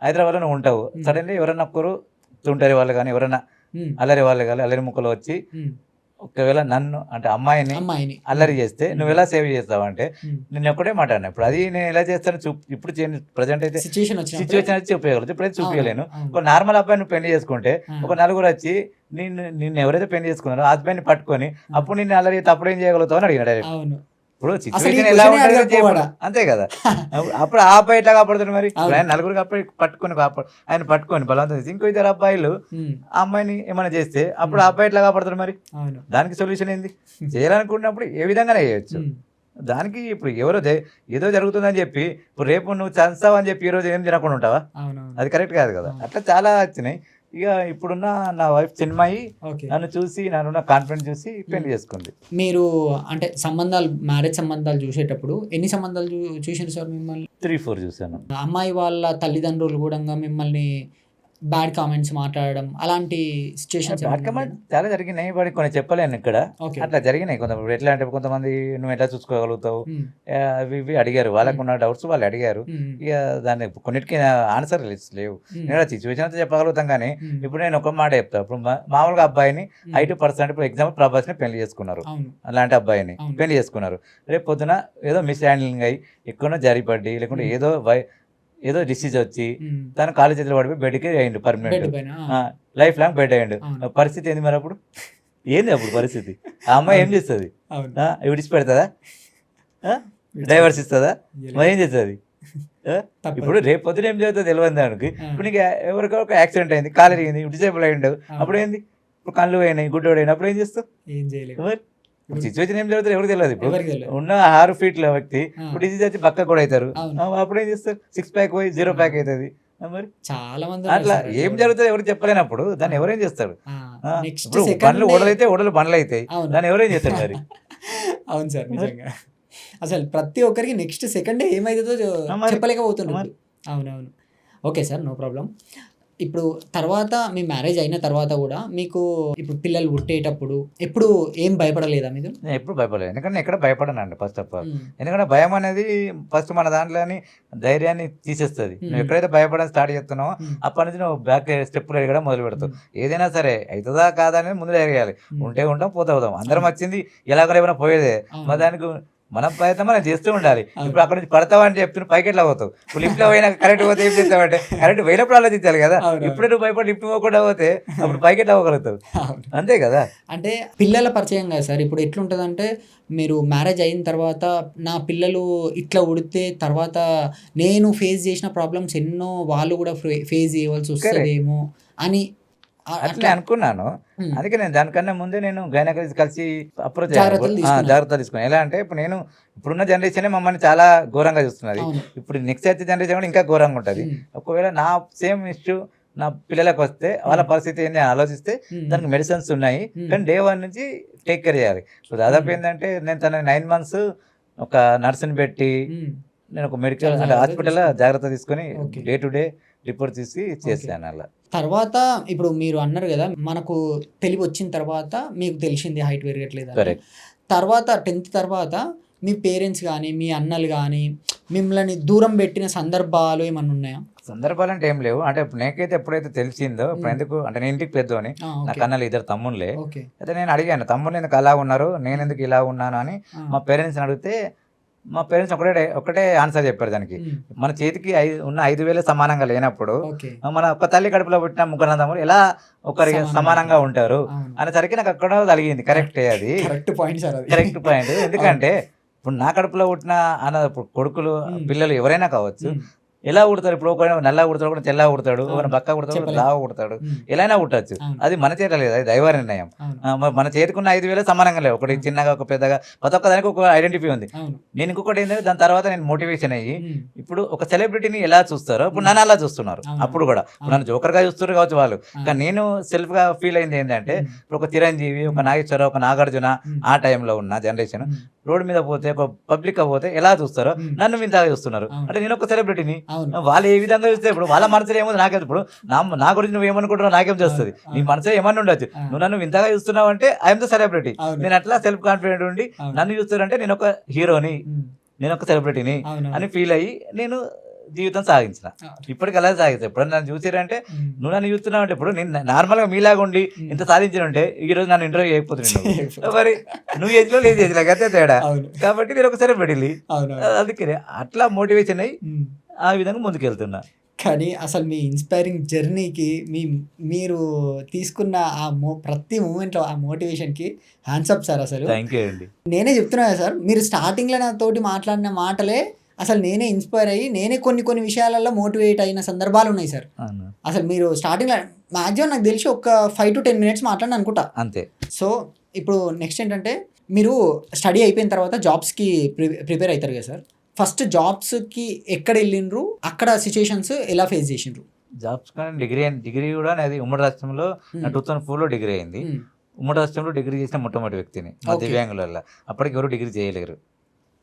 హైదరాబాద్ లో నువ్వు ఉంటావు, సడన్లీ ఎవరన్నా ఒక్కరు తుంటరి వాళ్ళు కానీ, ఎవరన్నా అల్లరి వాళ్ళు కానీ, అల్లరి ముక్కలు వచ్చి ఒకవేళ నన్ను అంటే అమ్మాయిని అల్లరి చేస్తే నువ్వు ఎలా సేవ్ చేస్తావు అంటే నేను ఒక్కడే మాట్లాడినా. ఇప్పుడు అది నేను ఎలా చేస్తాను ఇప్పుడు ప్రజెంట్ అయితే సిచ్యువేషన్ వచ్చి చూపించగలదు. ఇప్పుడైతే చూపించలేను. ఒక నార్మల్ అబ్బాయి నువ్వు పెళ్లి చేసుకుంటే ఒక నలుగురు వచ్చి నిన్ను ఎవరైతే పెళ్లి చేసుకున్నారో ఆ హస్బెండ్ ని పట్టుకొని అప్పుడు నిన్ను అల్లరి చేస్తే అప్పుడు ఏం చేయగలుగుతావు అని అడిగిన డైరెక్ట్. ఇప్పుడు సిచ్యువేషన్ ఎలా ఉంటుంది అంతే కదా. అప్పుడు ఆ అబ్బాయి ఎట్లా కాపాడుతుంది మరి? ఆయన నలుగురికి అబ్బాయి ఆయన పట్టుకొని బలవంతం చేసి ఇంకో ఇద్దరు అబ్బాయిలు ఆ అమ్మాయిని ఏమైనా చేస్తే అప్పుడు ఆ అబ్బాయి ఎట్లా కాపాడుతారు మరి? దానికి సొల్యూషన్ ఏంది? చేయాలనుకున్నప్పుడు ఏ విధంగానే చేయొచ్చు. దానికి ఇప్పుడు ఎవరో ఏదో జరుగుతుందని చెప్పి ఇప్పుడు రేపు నువ్వు చస్తావు అని చెప్పి ఈ రోజు ఏం తినకుండా ఉంటావా? అది కరెక్ట్ కాదు కదా. అట్లా చాలా వచ్చినాయి. ఇక ఇప్పుడున్న నా వైఫ్ చిన్మయి నన్ను చూసి నాన్న కాన్ఫిడెన్స్ చూసి పెళ్లి చేసుకుంది. మీరు అంటే సంబంధాలు, మ్యారేజ్ సంబంధాలు చూసేటప్పుడు ఎన్ని సంబంధాలు చూసారు సార్ మిమ్మల్ని? 3-4 చూసాను. అమ్మాయి వాళ్ళ తల్లిదండ్రులు కూడా మిమ్మల్ని బ్యాడ్ కామెంట్స్ మాట్లాడడం అలాంటి సిచ్యువేషన్స్ చాలా జరిగినాయి. వాడి కొన్ని చెప్పలేను ఇక్కడ. అట్లా జరిగినాయి కొంతమంది. ఎట్లా అంటే కొంతమంది నువ్వు ఎట్లా చూసుకోగలుగుతావు అవి ఇవి అడిగారు. వాళ్ళకు ఉన్న డౌట్స్ వాళ్ళు అడిగారు. ఇక దాన్ని కొన్నిటికి ఆన్సర్ లేవు. నేను సిచ్యువేషన్ అంతా చెప్పగలుగుతాం కానీ ఇప్పుడు నేను ఒక మాట చెప్తాను. ఇప్పుడు మామూలుగా అబ్బాయిని 8% ఇప్పుడు ఎగ్జాంపుల్ ప్రభాస్ ని పెళ్లి చేసుకున్నారు, అలాంటి అబ్బాయిని పెళ్లి చేసుకున్నారు. రేపు పొద్దున ఏదో మిస్ హ్యాండ్లింగ్ అయ్యి ఎక్కడో జారిపడ్డి లేకుంటే ఏదో డిసీజ్ వచ్చి తను కాలేజ్ చేతిలో పడిపోయి బెడ్కి అయ్యిండు, పర్మనెంట్ లైఫ్ లాంగ్ బెడ్ అయ్యిండు. పరిస్థితి ఏంది మరి? అప్పుడు ఏంది అప్పుడు పరిస్థితి? ఆ అమ్మాయి ఏం చేస్తుంది? విడిచి పెడతా, డైవర్స్ ఇస్తుందా? మరి ఏం చేస్తుంది? ఇప్పుడు రేపు పొద్దున ఏం చదువుతుంది తెలియదు దానికి. ఇప్పుడు నీకు ఎవరికో ఒక యాక్సిడెంట్ అయింది, కాలు ఎరిగింది, డిసేబుల్ అయ్యిండు, అప్పుడు ఏంది? ఇప్పుడు కళ్ళు పోయినాయి, గుడ్డోడు అయినా అప్పుడు ఏం చేస్తావు? ఏం చేయలేదు. సిచ్యువేషన్ ఏం జరుగుతుంది ఎవరు తెలియదు. ఇప్పుడు ఉన్న 6 feet వ్యక్తి ఇప్పుడు డిసీజ్ వచ్చి పక్క కూడా అవుతారు. అప్పుడు ఏం చేస్తారు? 6 pack పోయి 0 pack అవుతుంది. మరి చాలా మంది అట్లా ఏం జరుగుతుంది ఎవరు చెప్పలేనప్పుడు దాన్ని ఎవరేం చేస్తారు? ఇప్పుడు బండ్లు ఓడలైతే ఓడలు బండ్లు అవుతాయి, దాన్ని ఎవరేం చేస్తారు మరి? అవును సార్, నిజంగా అసలు ప్రతి ఒక్కరికి నెక్స్ట్ సెకండ్ ఏమైతుందో చెప్పలేకపోతున్నారు. అవునవును. Okay sir, no problem. ఇప్పుడు తర్వాత మీ మ్యారేజ్ అయిన తర్వాత కూడా మీకు ఇప్పుడు పిల్లలు పుట్టేటప్పుడు ఎప్పుడు ఏం భయపడలేదా మీరు? నేను ఎప్పుడు భయపడలేదు. ఎందుకంటే ఎక్కడ భయపడనండి ఫస్ట్ ఆఫ్ ఆల్. ఎందుకంటే భయం అనేది ఫస్ట్ మన దాంట్లోని ధైర్యాన్ని తీసేస్తుంది. నువ్వు ఎక్కడైతే భయపడని స్టార్ట్ చేస్తున్నావో అప్పటి నుంచి నువ్వు బ్యాక్ స్టెప్ ఎడగడం మొదలు పెడతావు. ఏదైనా సరే అవుతుందా కాదా అనేది ముందు ఎరగాలి. ఉంటే ఉంటాం, పోతే అవుతాం. అందరం వచ్చింది ఎలాగో ఏమైనా పోయేదే. మరి దానికి మనం ప్రయత్నం మనం చేస్తూ ఉండాలి. ఇప్పుడు అక్కడ నుంచి పడతావా అని చెప్తున్నా పైకి ఎట్లా పోతావు? ఇప్పుడు లిఫ్ట్ లో పోయినా కరెంట్ పోతే ఏం చేస్తావంటే కరెంట్ పోయినప్పుడు ఆలోచించాలి కదా. ఇప్పుడు నువ్వు భయపడి లిఫ్ట్ పోకుండా పోతే అప్పుడు పైకి ఎట్లా పోగలుగుతావు? అంతే కదా. అంటే పిల్లల పరిచయం కదా సార్. ఇప్పుడు ఎట్లుంటుందంటే మీరు మ్యారేజ్ అయిన తర్వాత నా పిల్లలు ఇట్లా ఉడితే తర్వాత నేను ఫేస్ చేసిన ప్రాబ్లమ్స్ ఎన్నో వాళ్ళు కూడా ఫేస్ చేయవలసి వస్తుందేమో అని అట్లే అనుకున్నాను. అందుకే నేను దానికన్నా ముందే నేను గైనకాలజిస్ట్ కలిసి అప్రోచ్ జాగ్రత్తలు తీసుకున్నాను. ఎలా అంటే ఇప్పుడు నేను ఇప్పుడున్న జనరేషన్ మమ్మల్ని చాలా ఘోరంగా చూస్తున్నది. ఇప్పుడు నెక్స్ట్ వచ్చే జనరేషన్ కూడా ఇంకా ఘోరంగా ఉంటుంది. ఒకవేళ నా సేమ్ ఇష్యూ నా పిల్లలకు వస్తే వాళ్ళ పరిస్థితి ఏంటి అని ఆలోచిస్తే దానికి మెడిసిన్స్ ఉన్నాయి, కానీ day 1 నుంచి టేక్ కేర్ చేయాలి. సో దాదాపు ఏంటంటే నేను తన 9 months ఒక నర్సుని పెట్టి నేను ఒక మెడికల్ అంటే హాస్పిటల్ జాగ్రత్త తీసుకొని డే టు డే రిపోర్ట్ తీసి చేసాను. అలా తర్వాత ఇప్పుడు మీరు అన్నారు కదా మనకు తెలివి వచ్చిన తర్వాత మీకు తెలిసింది హైట్ పెరగట్లేదు. తర్వాత 10th తర్వాత మీ పేరెంట్స్ కానీ మీ అన్నలు కానీ మిమ్మల్ని దూరం పెట్టిన సందర్భాలు ఏమన్నా ఉన్నాయా? సందర్భాలు అంటే ఏం లేవు. అంటే నాకైతే ఎప్పుడైతే తెలిసిందో ఇప్పుడు ఎందుకు అంటే నేను ఇంటికి పెద్దోని, నాకు అన్నలు 2 తమ్ముళ్ళే. అయితే నేను అడిగాను, తమ్ముళ్ళు ఎందుకు అలా ఉన్నారు, నేను ఎందుకు ఇలా ఉన్నాను అని మా పేరెంట్స్ని అడిగితే మా పేరెంట్స్ ఒకటే ఆన్సర్ చెప్పారు దానికి. మన చేతికి ఉన్న 5,000 సమానంగా లేనప్పుడు మన ఒక తల్లి కడుపులో పుట్టిన 3 తమ్ముడు ఎలా ఒకరికి సమానంగా ఉంటారు అనేసరికి నాకు అక్కడ కలిగింది. కరెక్టే, అది కరెక్ట్ పాయింట్. ఎందుకంటే ఇప్పుడు నా కడుపులో పుట్టిన కొడుకులు పిల్లలు ఎవరైనా కావచ్చు, ఎలా ఉడతారు. ఇప్పుడు ఒక నల్ల ఉడతాడు, ఒక తెల్ల ఉడతాడు, ఒక బక్క ఉడతాడు, లావు ఉడతాడు, ఎలా ఉట్టచ్చు. అది మన చేత లేదు, అది దైవ నిర్ణయం. మన చేతికున్న 5,000 సమానంగా లేవు. ఒకటి చిన్నగా, ఒక పెద్దగా, ప్రతి ఒక్క దానికి ఒక ఐడెంటిటీ ఉంది. నేను ఇంకొకటి ఏంటంటే దాని తర్వాత నేను మోటివేషన్ అయ్యి ఇప్పుడు ఒక సెలబ్రిటీని ఎలా చూస్తారో ఇప్పుడు నన్ను అలా చూస్తున్నారు. అప్పుడు కూడా నన్ను జోకర్ గా చూస్తున్నారు కావచ్చు వాళ్ళు, కానీ నేను సెల్ఫ్ గా ఫీల్ అయింది ఏంటంటే ఇప్పుడు ఒక చిరంజీవి, ఒక నాగేశ్వర, ఒక నాగార్జున ఆ టైంలో ఉన్న జనరేషన్ రోడ్ మీద పోతే, ఒక పబ్లిక్ గా పోతే ఎలా చూస్తారో నన్ను వింతగా చూస్తున్నారు. అంటే నేను ఒక సెలబ్రిటీని, వాళ్ళు ఏ విధంగా చూస్తే ఇప్పుడు వాళ్ళ మనసులో ఏముంది నాకేం, ఇప్పుడు నా గురించి నువ్వు ఏమనుకుంటున్నావు నాకేం చేస్తుంది, నీ మనసులో ఏమన్నా ఉండొచ్చు. నువ్వు నన్ను వింతగా చూస్తున్నావు అంటే ఐఎమ్ ద సెలబ్రిటీ. నేను అట్లా సెల్ఫ్ కాన్ఫిడెంట్ ఉండి నన్ను చూస్తారంటే నేను ఒక హీరోని, నేను ఒక సెలబ్రిటీని అని ఫీల్ అయ్యి నేను జీవితం సాగించిన. ఇప్పటికి అలా సాగిస్తా. ఇప్పుడు నన్ను చూసారంటే నువ్వు నన్ను చూస్తున్నావు అంటే, ఇప్పుడు నేను నార్మల్ గా మీలాగా ఉండి ఇంత సాధించిన ఉంటే ఈ రోజు నన్ను ఇంటర్వ్యూ చేయకపోతున్నాను. మరి నువ్వు ఏజ్ లో లేదు ఏజ్ లాగా తేడా. కాబట్టి నేను ఒక సెలబ్రిటీ. అందుకని అట్లా మోటివేషన్ అయ్యి ఆ విధంగా ముందుకెళ్తున్నా. కానీ అసలు మీ ఇన్స్పైరింగ్ జర్నీకి మీరు తీసుకున్న ప్రతి మూమెంట్లో ఆ మోటివేషన్కి హ్యాండ్సప్ సార్. అసలు థ్యాంక్ యూ అండి. నేనే చెప్తున్నా సార్, మీరు స్టార్టింగ్లో నాతోటి మాట్లాడిన మాటలే అసలు నేనే ఇన్స్పైర్ అయ్యి నేనే కొన్ని విషయాలలో మోటివేట్ అయిన సందర్భాలు ఉన్నాయి సార్. అసలు మీరు స్టార్టింగ్లో మ్యాక్సిమం నాకు తెలిసి ఒక 5 to 10 minutes మాట్లాడిన అనుకుంటా అంతే. సో ఇప్పుడు నెక్స్ట్ ఏంటంటే మీరు స్టడీ అయిపోయిన తర్వాత జాబ్స్కి ప్రిపేర్ అవుతారు కదా సార్. ఫస్ట్ జాబ్స్కి ఎక్కడ వెళ్ళిండ్రు, అక్కడ సిచ్యుయేషన్స్ ఎలా ఫేస్ చేసిండ్రు? జాబ్స్ కానీ డిగ్రీ కూడా నాది ఉమ్మడి రాష్ట్రంలో 2004లో డిగ్రీ అయింది. ఉమ్మడి రాష్ట్రంలో డిగ్రీ చేసిన మొట్టమొదటి వ్యక్తిని మా దివ్యాంగుల వల్ల. అప్పటికి ఎవరు డిగ్రీ చేయలేరు.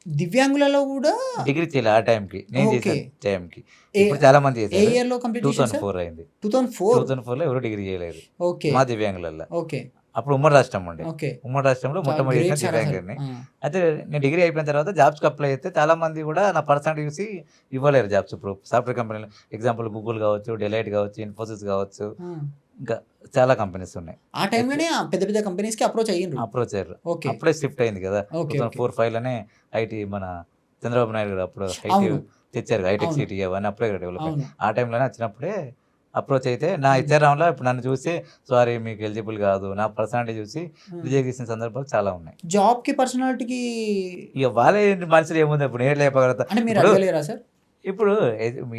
దివ్యాంగులలో కూడా డిగ్రీ చేయలేదు ఆ టైంకి, నేను చేసిన టైంకి. ఇప్పుడు చాలా మంది చేశారు. 2004 అయింది. 2004లో ఎవరు డిగ్రీ చేయలేదు మా దివ్యాంగులలో. అప్పుడు ఉమ్మడి రాష్ట్రం ఉండే. ఉమ్మడి రాష్ట్రంలో మొట్టమొదటి దివ్యాంగుని. అయితే నేను డిగ్రీ అయిపోయిన తర్వాత జాబ్స్కి అప్లై అయితే చాలా మంది కూడా నా పర్సనాలిటీ చూసి ఇవ్వలేరు జాబ్స్. ఇప్పుడు సాఫ్ట్వేర్ కంపెనీలు ఎగ్జాంపుల్ గూగుల్ కావచ్చు, డెలైట్ కావచ్చు, ఇన్ఫోసిస్ కావచ్చు, ఇంకా చాలా కంపెనీస్ ఉన్నాయి. ఆ టైంలోనే పెద్ద పెద్ద కంపెనీస్ కి అప్రోచ్ అయ్యారు. అప్పుడే షిఫ్ట్ అయింది కదా 2004-5లోనే ఐటీ. మన చంద్రబాబు నాయుడు గారు అప్పుడు ఐటీ తెచ్చారు, హైటెక్ సిటీ అవన్నీ అప్పుడే డెవలప్ అయ్యి. ఆ టైంలోనే వచ్చినప్పుడే అప్రోచ్ అయితే నా ఇచ్చారు రామ్లో ఇప్పుడు నన్ను చూసి సారీ మీకు ఎలిజిబుల్ కాదు, నా పర్సనాలిటీ చూసి రిజెక్ట్ చేసిన సందర్భాలు చాలా ఉన్నాయి. జాబ్ కి పర్సనాలిటీకి ఇక వాళ్ళే మనసులో ఏముంది, ఇప్పుడు నేను లేపగలుగుతా. ఇప్పుడు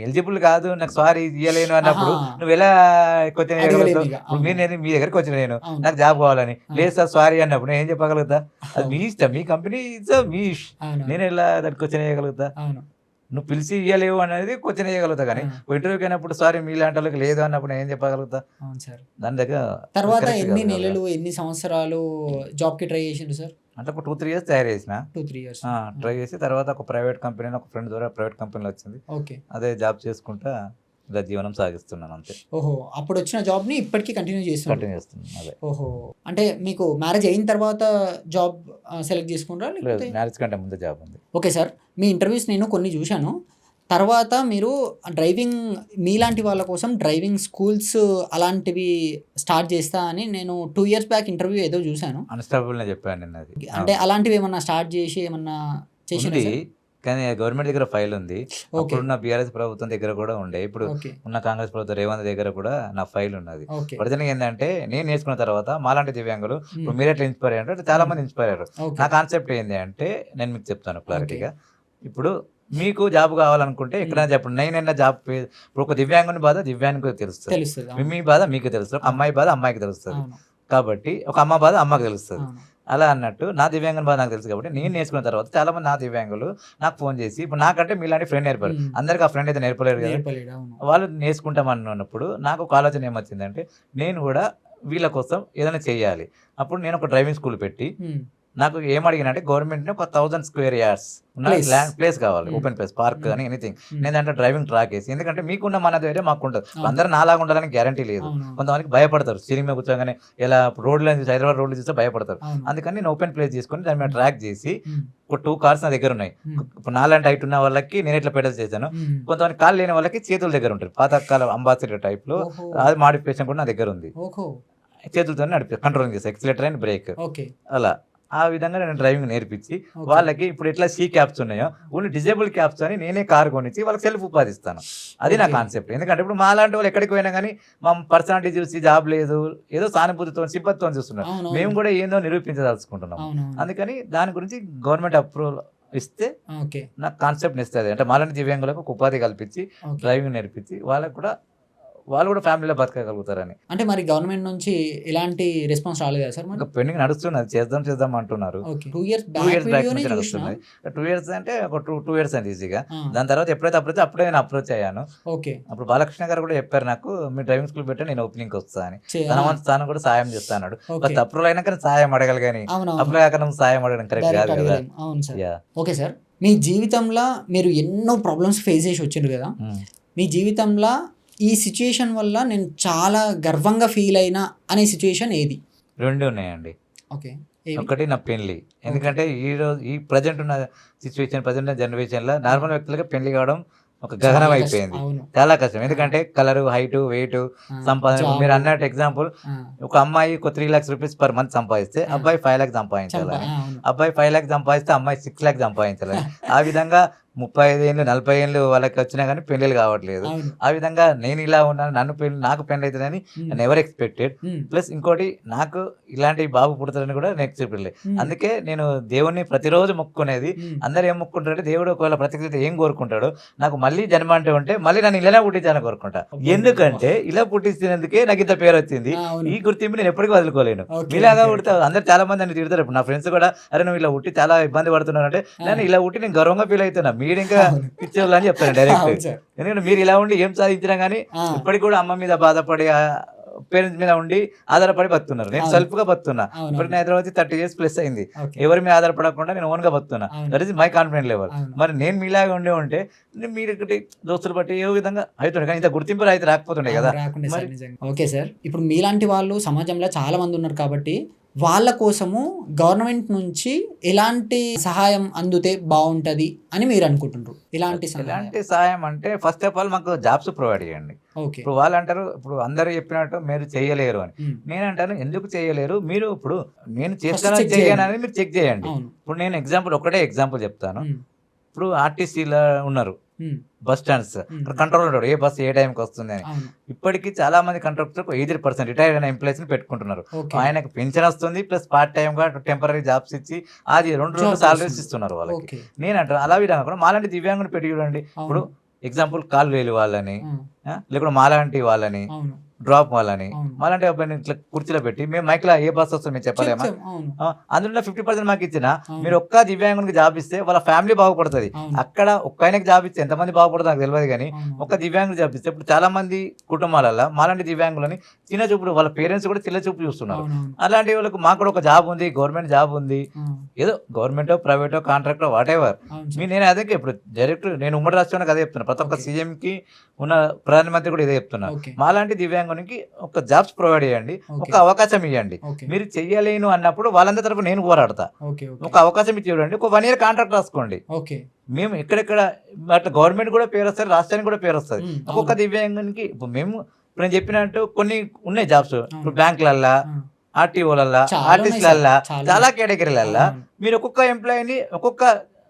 ఎలిజిబుల్ కాదు నాకు సారీ ఇయ్యలేను అన్నప్పుడు నువ్వు ఎలా క్వశ్చన్ వేయగలుగుతావు? ఇప్పుడు నేను మీ దగ్గరికి వచ్చిన నేను నాకు జాబ్ కావాలని, లేదు సార్ సారీ అన్నప్పుడు నేను ఏం చెప్పగలుగుతా? అది మీ ఇష్టం, మీ కంపెనీ మీ నేను ఎలా దానికి క్వశ్చన్ వేయగలుగుతా? నువ్వు పిలిచి ఇయ్యలేవు అనేది క్వశ్చన్ వేయగలుగుతా, కానీ ఇంటర్వ్యూకి అయినప్పుడు సారీ మీలాంటి వాళ్ళకి లేదు అన్నప్పుడు ఏం చెప్పగలుగుతా? దాని దగ్గర తర్వాత ఎన్ని నెలలు ఎన్ని సంవత్సరాలు జాబ్ కి ట్రై చేసిండు సార్? అంటే ఒక 2-3 years తయారు చేసిన. 2-3 years ట్రై చేసి తర్వాత ఒక ప్రైవేట్ కంపెనీ, ఒక ఫ్రెండ్ ద్వారా ప్రైవేట్ కంపెనీలో వచ్చింది. అదే జాబ్ చేసుకుంటా ఇలా జీవనం సాగిస్తున్నాను అంతే. ఓహో, అప్పుడు వచ్చిన జాబ్ ని ఇప్పటికీ కంటిన్యూ చేస్తున్నాను. అదే. ఓహో, అంటే మీకు మ్యారేజ్ అయిన తర్వాత జాబ్ సెలెక్ట్ చేసుకుంటారా? మ్యారేజ్ కంటే ముందే జాబ్ ఉంది. ఓకే సార్, మీ ఇంటర్వ్యూస్ నేను కొన్ని చూశాను. తర్వాత మీరు డ్రైవింగ్ మీలాంటి వాళ్ళ కోసం డ్రైవింగ్ స్కూల్స్ అలాంటివి స్టార్ట్ చేస్తా అని నేను 2 years బ్యాక్ ఇంటర్వ్యూ ఏదో చూశాను. అన్స్టాపబుల్ చెప్పాను నేను. అది అంటే అలాంటివి ఏమన్నా స్టార్ట్ చేసి ఏమన్నా చేసింది? కానీ గవర్నమెంట్ దగ్గర ఫైల్ ఉంది. అప్పుడున్న బీఆర్ఎస్ ప్రభుత్వం దగ్గర కూడా ఉండే, ఇప్పుడు ఉన్న కాంగ్రెస్ ప్రభుత్వం రేవంత్ దగ్గర కూడా నా ఫైల్ ఉన్నది. ఒరిజినల్ ఏంటంటే నేను నేర్చుకున్న తర్వాత మాలాంటి దివ్యాంగులు ఇప్పుడు మీరు ఎట్లా ఇన్స్పైర్ అయ్యారు అంటే చాలా మంది ఇన్స్పైర్ అయ్యారు. నా కాన్సెప్ట్ ఏంటి అంటే నేను మీకు చెప్తాను క్లారిటీగా. ఇప్పుడు మీకు జాబ్ కావాలనుకుంటే ఎక్కడైనా చెప్పండి, నేనైనా జాబ్. ఇప్పుడు ఒక దివ్యాంగుని బాధ దివ్యాంగునికి తెలుస్తుంది, మీ బాధ మీకు తెలుస్తుంది, ఒక అమ్మాయి బాధ అమ్మాయికి తెలుస్తుంది, కాబట్టి ఒక అమ్మ బాధ అమ్మకి తెలుస్తుంది. అలా అన్నట్టు నా దివ్యాంగుని బాధ నాకు తెలుసు కాబట్టి నేను నేర్చుకున్న తర్వాత చాలా మంది నా దివ్యాంగులు నాకు ఫోన్ చేసి ఇప్పుడు నాకంటే మీలాంటి ఫ్రెండ్ నేర్పారు, అందరికి ఆ ఫ్రెండ్ అయితే నేర్పలేరు కదా, వాళ్ళు నేర్చుకుంటామన్నప్పుడు నాకు ఒక ఆలోచన ఏమొచ్చిందంటే నేను కూడా వీళ్ళ కోసం ఏదైనా చేయాలి. అప్పుడు నేను ఒక డ్రైవింగ్ స్కూల్ పెట్టి నాకు ఏం అడిగిన అంటే గవర్నమెంట్ ఒక 1000 స్క్వేర్ యార్డ్స్ ఉన్న Place. ల్యాండ్ ప్లేస్ కావాలి, ఓపెన్ ప్లేస్, పార్క్ కానీ ఎనీథింగ్. నేను అంటే డ్రైవింగ్ ట్రాక్ వేసి, ఎందుకంటే మీకున్న మన దగ్గర మాకు ఉంటుంది. అందరూ నాలాగా ఉండాలని గ్యారంటీ లేదు. కొంతమందికి భయపడతారు స్టీరింగ్ మీద కూర్చోగానే, ఇలా రోడ్లు హైదరాబాద్ రోడ్లు చూస్తే భయపడతారు. అందుకని నేను ఓపెన్ ప్లేస్ తీసుకొని దాని మీద ట్రాక్ చేసి ఒక 2 కార్స్ నా దగ్గర ఉన్నాయి. ఇప్పుడు నాలాంటి హైట్ ఉన్న వాళ్ళకి నేను ఇట్లా పెడల్ చేశాను. కొంతమంది కాళ్ళు లేని వాళ్ళకి చేతుల దగ్గర ఉంటారు, పాతకాలం అంబాసిడర్ టైప్ లో. అది మాడిఫికేషన్ కూడా నా దగ్గర ఉంది. చేతులతో నడిపి కంట్రోలింగ్ చేస్తాను, ఎక్సిలేటర్ అండ్ బ్రేక్. అలా ఆ విధంగా నేను డ్రైవింగ్ నేర్పించి వాళ్ళకి ఇప్పుడు ఎట్లా సీ క్యాప్స్ ఉన్నాయో ఓన్లీ డిజేబుల్ క్యాప్స్ అని నేనే కార్ కొనిచ్చి వాళ్ళకి సెల్ఫ్ ఉపాధిస్తాను. అది నా కాన్సెప్ట్. ఎందుకంటే ఇప్పుడు మా లాంటి వాళ్ళు ఎక్కడికి పోయినా కానీ మా పర్సనాలిటీ చూసి జాబ్ లేదు, ఏదో సానుభూతితో సింపతితో చూస్తున్నారు. మేము కూడా ఏందో నిరూపించదలుచుకుంటున్నాం. అందుకని దాని గురించి గవర్నమెంట్ అప్రూవల్ ఇస్తే నాకు కాన్సెప్ట్ ఇస్తుంది. అంటే మాలాంటి దివ్యాంగులకు ఒక ఉపాధి కల్పించి డ్రైవింగ్ నేర్పించి వాళ్ళు కూడా ఫ్యామిలీలో బతకగలుగుతారని. అంటే మరి గవర్నమెంట్ నుంచి ఎలాంటి రెస్పాన్స్ రాలేదు సార్? ఇంకా పెండింగ్ నడుస్తున్నది, చేద్దాం అంటున్నారు. 2 years బ్యాక్ నుంచి నడుస్తున్నది. 2 years అంటే ఒక 2 years అండి ఈజీగా. దాని తర్వాత అప్పుడే నేను అప్రోచ్ అయ్యాను. అప్పుడు బాలకృష్ణ గారు కూడా చెప్పారు నాకు, మీ డ్రైవింగ్ స్కూల్ పెట్టి నేను ఓపెనింగ్ వస్తా అని. తన కూడా సాయం చేస్తాను. బట్ అప్రూవల్ అయినాక సాయం అడగాలి కానీ అప్లై కాక సాయం అడగడం కరెక్ట్ కాదు కదా. ఓకే సార్, మీ జీవితంలో మీరు ఎన్నో ప్రాబ్లమ్స్ ఫేస్ చేసి వచ్చిండ్రు కదా. మీ జీవితంలో ఈ సిచ్యుయేషన్ వల్ల నేను చాలా గర్వంగా ఫీల్ అయినా అనే సిచ్యుయేషన్ ఏది? 2 ఉన్నాయండి. ఓకే, ఒకటి నా పెళ్లి. ఎందుకంటే ఈ ప్రజెంట్ ఉన్న సిచ్యువేషన్, ప్రజెంట్ జనరేషన్ లో నార్మల్ వ్యక్తులకి పెళ్లి కావడం ఒక గగనం అయిపోయింది, చాలా కష్టం. ఎందుకంటే కలరు, హైట్, వెయిట్, సంపాదన. మీరు అన్నట్టు ఎగ్జాంపుల్, ఒక అమ్మాయి ఒక 3 lakhs రూపీస్ పర్ మంత్ సంపాదిస్తే అబ్బాయి 5 lakhs సంపాదించాలి, అబ్బాయి 5 lakhs సంపాదిస్తే అమ్మాయి 6 lakhs సంపాదించాలి. ఆ విధంగా 35 ఏళ్ళు 40 ఏళ్ళు వాళ్ళకి వచ్చినా కానీ పెళ్లిళ్ళు కావట్లేదు. ఆ విధంగా నేను ఇలా ఉన్నాను, నాకు పెళ్లి అవుతుందని నెవర్ ఎక్స్పెక్టెడ్. ప్లస్ ఇంకోటి, నాకు ఇలాంటి బాబు పుడతారని కూడా నేను ఎక్స్పెక్ట్ లేదు. అందుకే నేను దేవుణ్ణి ప్రతిరోజు మొక్కునేది. అందరు ఏం మొక్కుంటారంటే, దేవుడు ఒకవేళ ప్రత్యేకత ఏం కోరుకుంటాడు, నాకు మళ్ళీ జన్మ అంటే ఉంటే మళ్ళీ నన్ను ఇలానే పుట్టించాలని కోరుకుంటా. ఎందుకంటే ఇలా పుట్టించినందుకే నాకు ఇంత పేరు వచ్చింది. ఈ గుర్తింపు నేను ఎప్పటికీ వదులుకోలేను. ఇలాగా పుడతా అందరు చాలా మంది నన్ను తిడతారు. ఇప్పుడు నా ఫ్రెండ్స్ కూడా, అరే నువ్వు ఇలా పుట్టి చాలా ఇబ్బంది పడుతున్నావు అంటే, నేను ఇలా పుట్టి నేను గర్వంగా ఫీల్ అవుతున్నా. మీరు ఇంకా పిక్చర్లు అని చెప్తాను డైరెక్ట్. ఎందుకంటే మీరు ఇలా ఉండి ఏం సాధించినా కానీ ఇప్పటికి కూడా అమ్మ మీద బాధపడి, పేరెంట్స్ మీద ఉండి ఆధారపడి బతున్నారు. నేను సెల్ఫ్ గా బతున్నా. ఇప్పటికి హైదరాబాద్ 30 years ప్లస్ అయింది. ఎవరి మీద ఆధారపడకుండా నేను ఓన్ గా బతున్నా. That is my confident level. మరి నేను మీలాగా ఉంటే మీరు దోస్తులు బట్టి ఏ విధంగా అవుతుండే, కానీ ఇంత గుర్తింపులు అయితే రాకపోతుండే కదా. ఓకే సార్, ఇప్పుడు మీలాంటి వాళ్ళు సమాజంలో చాలా మంది ఉన్నారు కాబట్టి వాళ్ళ కోసము గవర్నమెంట్ నుంచి ఎలాంటి సహాయం అందుతే బాగుంటది అని మీరు అనుకుంటున్నారు? ఎలాంటి సహాయం అంటే, ఫస్ట్ ఆఫ్ ఆల్ మాకు జాబ్స్ ప్రొవైడ్ చేయండి. ఇప్పుడు వాళ్ళు అంటారు, ఇప్పుడు అందరూ చెప్పినట్టు మీరు చేయలేరు అని. నేనంటాను, ఎందుకు చేయలేరు? మీరు ఇప్పుడు నేను చేస్తాను చేయని మీరు చెక్ చేయండి. ఇప్పుడు నేను ఒకటే ఎగ్జాంపుల్ చెప్తాను. ఇప్పుడు ఆర్టీసీలో ఉన్నారు బస్ స్టాండ్స్, కంట్రోల్ ఉంటాడు ఏ బస్ ఏ టైంకి వస్తుంది అని. ఇప్పటికీ చాలా మంది కంట్రాక్టర్ 80% రిటైర్డ్ అయిన ఎంప్లాయీస్ ని పెట్టుకుంటున్నారు. ఆయనకు పెన్షన్ వస్తుంది, ప్లస్ పార్ట్ టైం గా టెంపరీ జాబ్స్ ఇచ్చి అది 2 సాలరీస్ ఇస్తున్నారు వాళ్ళకి. నేనంటాను అలా విధంగా కూడా మాలాంటి దివ్యాంగుని పెట్టి చూడండి. ఇప్పుడు ఎగ్జాంపుల్ కాలు వేలు వాళ్ళని, లేకపోతే మాలాంటి వాళ్ళని, డ్రాప్ వాళ్ళని, మాలాంటి అబ్బాయిని ఇట్లా కుర్చీలో పెట్టి మేము మైక్ లో ఏ బస్ వస్తుంది మేము చెప్పలేమా? అందులో 50% మాకు ఇచ్చిన మీరు ఒక్క దివ్యాంగునికి జాబ్ ఇస్తే వాళ్ళ ఫ్యామిలీ బాగుపడుతుంది. అక్కడ ఒక్కైనకి జాబ్ ఇస్తే ఎంతమంది బాగుపడుతుంది నాకు తెలియదు, కానీ ఒక్క దివ్యాంగులు జాబ్ ఇస్తే ఇప్పుడు చాలా మంది కుటుంబాలలో మాలాంటి దివ్యాంగులని చిన్న చూపుడు, వాళ్ళ పేరెంట్స్ కూడా చిన్న చూపు చూస్తున్నారు. అలాంటి వాళ్ళకు మాకు కూడా ఒక జాబ్ ఉంది, గవర్నమెంట్ జాబ్ ఉంది, ఏదో గవర్నమెంటో ప్రైవేటో కాంట్రాక్టో వాట్ ఎవర్. నేను అదే ఇప్పుడు డైరెక్ట్ నేను ఉమ్మడి రాష్ట్రానికి అదే చెప్తున్నా, ప్రతి ఒక్క సీఎం కి ఉన్న ప్రధానమంత్రి కూడా ఇదే చెప్తున్నా. మాలాంటి దివ్యాంగునికి ఒక జాబ్స్ ప్రొవైడ్ చేయండి, ఒక అవకాశం ఇవ్వండి. మీరు చెయ్యలేను అన్నప్పుడు వాళ్ళందరి తరపు నేను పోరాడతా. ఒక అవకాశం ఇచ్చి చూడండి, ఒక 1 year కాంట్రాక్ట్ రాసుకోండి. మేము ఎక్కడెక్కడ అట్లా గవర్నమెంట్ కూడా పేరు వస్తుంది, రాష్ట్రానికి కూడా పేరు వస్తుంది. ఒక్కొక్క దివ్యాంగానికి ఇప్పుడు ఇప్పుడు నేను చెప్పినట్టు కొన్ని ఉన్నాయి జాబ్స్. ఇప్పుడు బ్యాంకులల్లా, ఆర్టీఓలల్లా, ఆర్టీసీలల్లా, చాలా కేటగిరీలల్లా మీరు ఒక్కొక్క ఎంప్లాయీని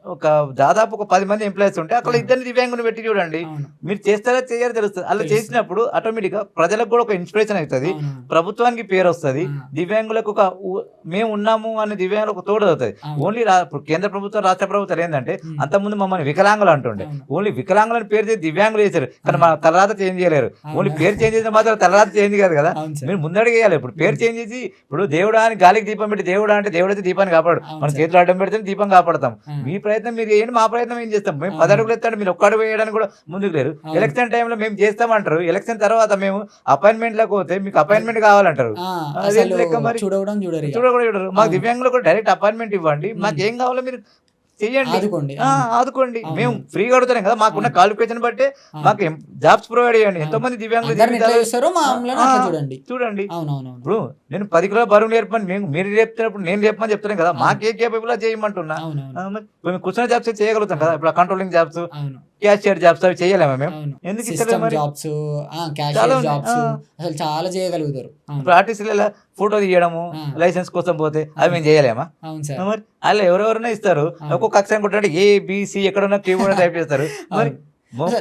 ఒక దాదాపు ఒక 10 మంది ఎంప్లాయీస్ ఉంటే అక్కడ 2 దివ్యాంగుని పెట్టి చూడండి. మీరు చేస్తారా చేయరు తెలుస్తుంది. అలా చేసినప్పుడు ఆటోమేటిక్ గా ప్రజలకు కూడా ఒక ఇన్స్పిరేషన్ అవుతుంది, ప్రభుత్వానికి పేరు వస్తుంది, దివ్యాంగులకు మేము ఉన్నాము అనే దివ్యాంగులకు తోడు అవుతుంది. ఓన్లీ కేంద్ర ప్రభుత్వం, రాష్ట్ర ప్రభుత్వాలు ఏంటంటే అంతకుముందు మమ్మల్ని వికలాంగులు అంటుండే, ఓన్లీ వికలాంగులని పేరు చేసి దివ్యాంగులు చేశారు, కానీ మన తలరాత చేంజ్ చేయలేరు. ఓన్లీ పేరు చేంజ్ చేసిన మాత్రం తలరాత చేంజ్ కాదు కదా, మీరు ముందడుగు వేయాలి. ఇప్పుడు పేరు చేంజ్ చేసి, ఇప్పుడు దేవుడా అని గాలికి దీపం పెట్టి దేవుడా అంటే దేవుడైతే దీపాన్ని కాపాడు, మన చేతులు అడ్డం పెడితే దీపం కాపాడతాం. మీ ప్రయత్నం మీరు చేయండి, మా ప్రయత్నం ఏం చేస్తాం. మేము 10 అడుగులు ఎత్తాడు, మీరు ఒక్క అడుగు వేయడానికి కూడా ముందుకు లేరు. ఎలక్షన్ టైంలో మేము చేస్తామంటారు, ఎలక్షన్ తర్వాత మేము అపాయింట్మెంట్ లకు పోతే మీకు అపాయింట్మెంట్ కావాలంటారు. చూడరు. మాకు దివ్యాంగులు కూడా డైరెక్ట్ అపాయింట్మెంట్ ఇవ్వండి, మాకు ఏం కావాలో మీరు చెయ్యండి, ఆదుకోండి. మేము ఫ్రీగా అడుగుతాం కదా, మాకున్న క్వాలిఫికేషన్ బట్టి మాకు జాబ్స్ ప్రొవైడ్ చేయండి. ఎంతో మంది దివ్యాంగులు చూడండి. ఇప్పుడు నేను 10 కిలోల బరువు నేర్పని మీరు నేర్పుతున్నప్పుడు నేను నేర్పని చెప్తాను కదా, మాకే కేపబుల్ చేయమంటున్నా. మేము కూర్చున్న జాబ్స్ చేయగలుగుతాం కదా, ఇప్పుడు కంట్రోలింగ్ జాబ్స్, క్యాషియర్ జాబ్స్ అవి చేయలేమా మేము? ఎందుకు చాలా చేయగలుగుతారు. ఇప్పుడు ఆర్టీసీలలో ఫోటో తీయడము లైసెన్స్ కోసం పోతే అవి మేము చేయలేమా? మరి అలా ఎవరెవరైనా ఇస్తారు, ఒక్కొక్క అక్షరం కొట్టాడు ఏబిసి ఎక్కడన్నా కీబోర్డ్ టైప్ చేస్తారు. మరి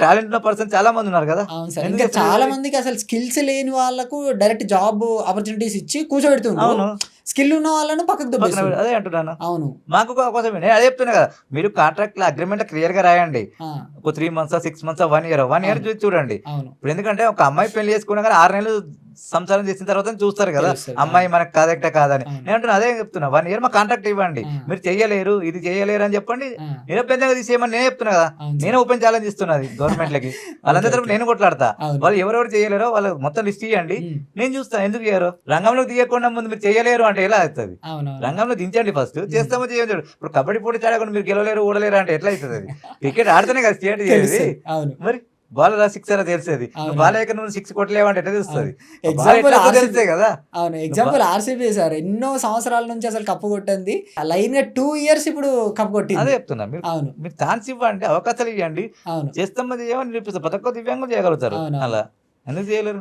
టాలెంట్ ఉన్న పర్సన్ చాలా మంది ఉన్నారు కదా. ఇంకా చాలా మందికి అసలు స్కిల్స్ లేని వాళ్ళకు డైరెక్ట్ జాబ్ ఆపర్చునిటీస్ ఇచ్చి కూర్చోబెడుతున్నారు. స్కిల్ ఉన్న వాళ్ళను పక్కకు అదే అంటున్నాను. అవును, మాకు అవకాశం అదే చెప్తున్నా కదా, మీరు కాంట్రాక్ట్ అగ్రిమెంట్ క్లియర్ గా రాయండి. ఒక 3 months 6 months 1 year చూసి చూడండి. ఇప్పుడు ఎందుకంటే ఒక అమ్మాయి పెళ్లి చేసుకున్నా కానీ 6 నెలలు సంసారం చేసిన తర్వాత చూస్తారు కదా అమ్మాయి మనకు కాదెక్ట కాదని. నేను అంటున్నా అదే చెప్తున్నా, 1 year మా కాంట్రాక్ట్ ఇవ్వండి. మీరు చెయ్యలేరు, ఇది చేయలేరు అని చెప్పండి, నిరభ్యంతరంగా తీసేయమని నేను చెప్తున్నా కదా. నేను ఓపెన్ ఛాలెంజ్ ఇస్తున్నది గవర్నమెంట్ లకి, వాళ్ళందరి తరపు నేను కొట్లాడతా. వాళ్ళు ఎవరెవరు చేయలేరో వాళ్ళు మొత్తం లిస్ట్ ఇవ్వండి, నేను చూస్తా. ఎందుకు చేయరు? రంగంలో తీయకుండా ముందు మీరు చేయలేరు అంటే ఎలా అవుతుంది? రంగంలో దించండి ఫస్ట్, చేస్తామో చేయండి. ఇప్పుడు కబడ్డీ పోటీ ఆడకుండా మీరు గెలవలేరు ఓడలేరు అంటే ఎట్లా అవుతుంది? అది క్రికెట్ ఆడితేనే కదా స్టేట్ చేసేది. మరి బాల్ రా 6 రా తెలిసేది, బాల్ ఎక్కడ నువ్వు 6 కొట్టలేవంటే ఎట్లా తెలుస్తుంది? కదా. అవును, ఎగ్జాంపుల్ ఆర్సీబీ సార్ ఎన్నో సంవత్సరాల నుంచి అసలు కప్పు కొట్టింది, లైన్ గా 2 years ఇప్పుడు కప్పు కొట్టింది. అదే చెప్తున్నా, మీరు ఛాన్స్ ఇవ్వండి, అవకాశాలు ఇవ్వండి, చేస్తామో చేయమని చూపిస్తారు. ప్రతి ఒక్క దివ్యాంగులు చేయగలుగుతారు, అలా ఎందుకు చేయలేరు?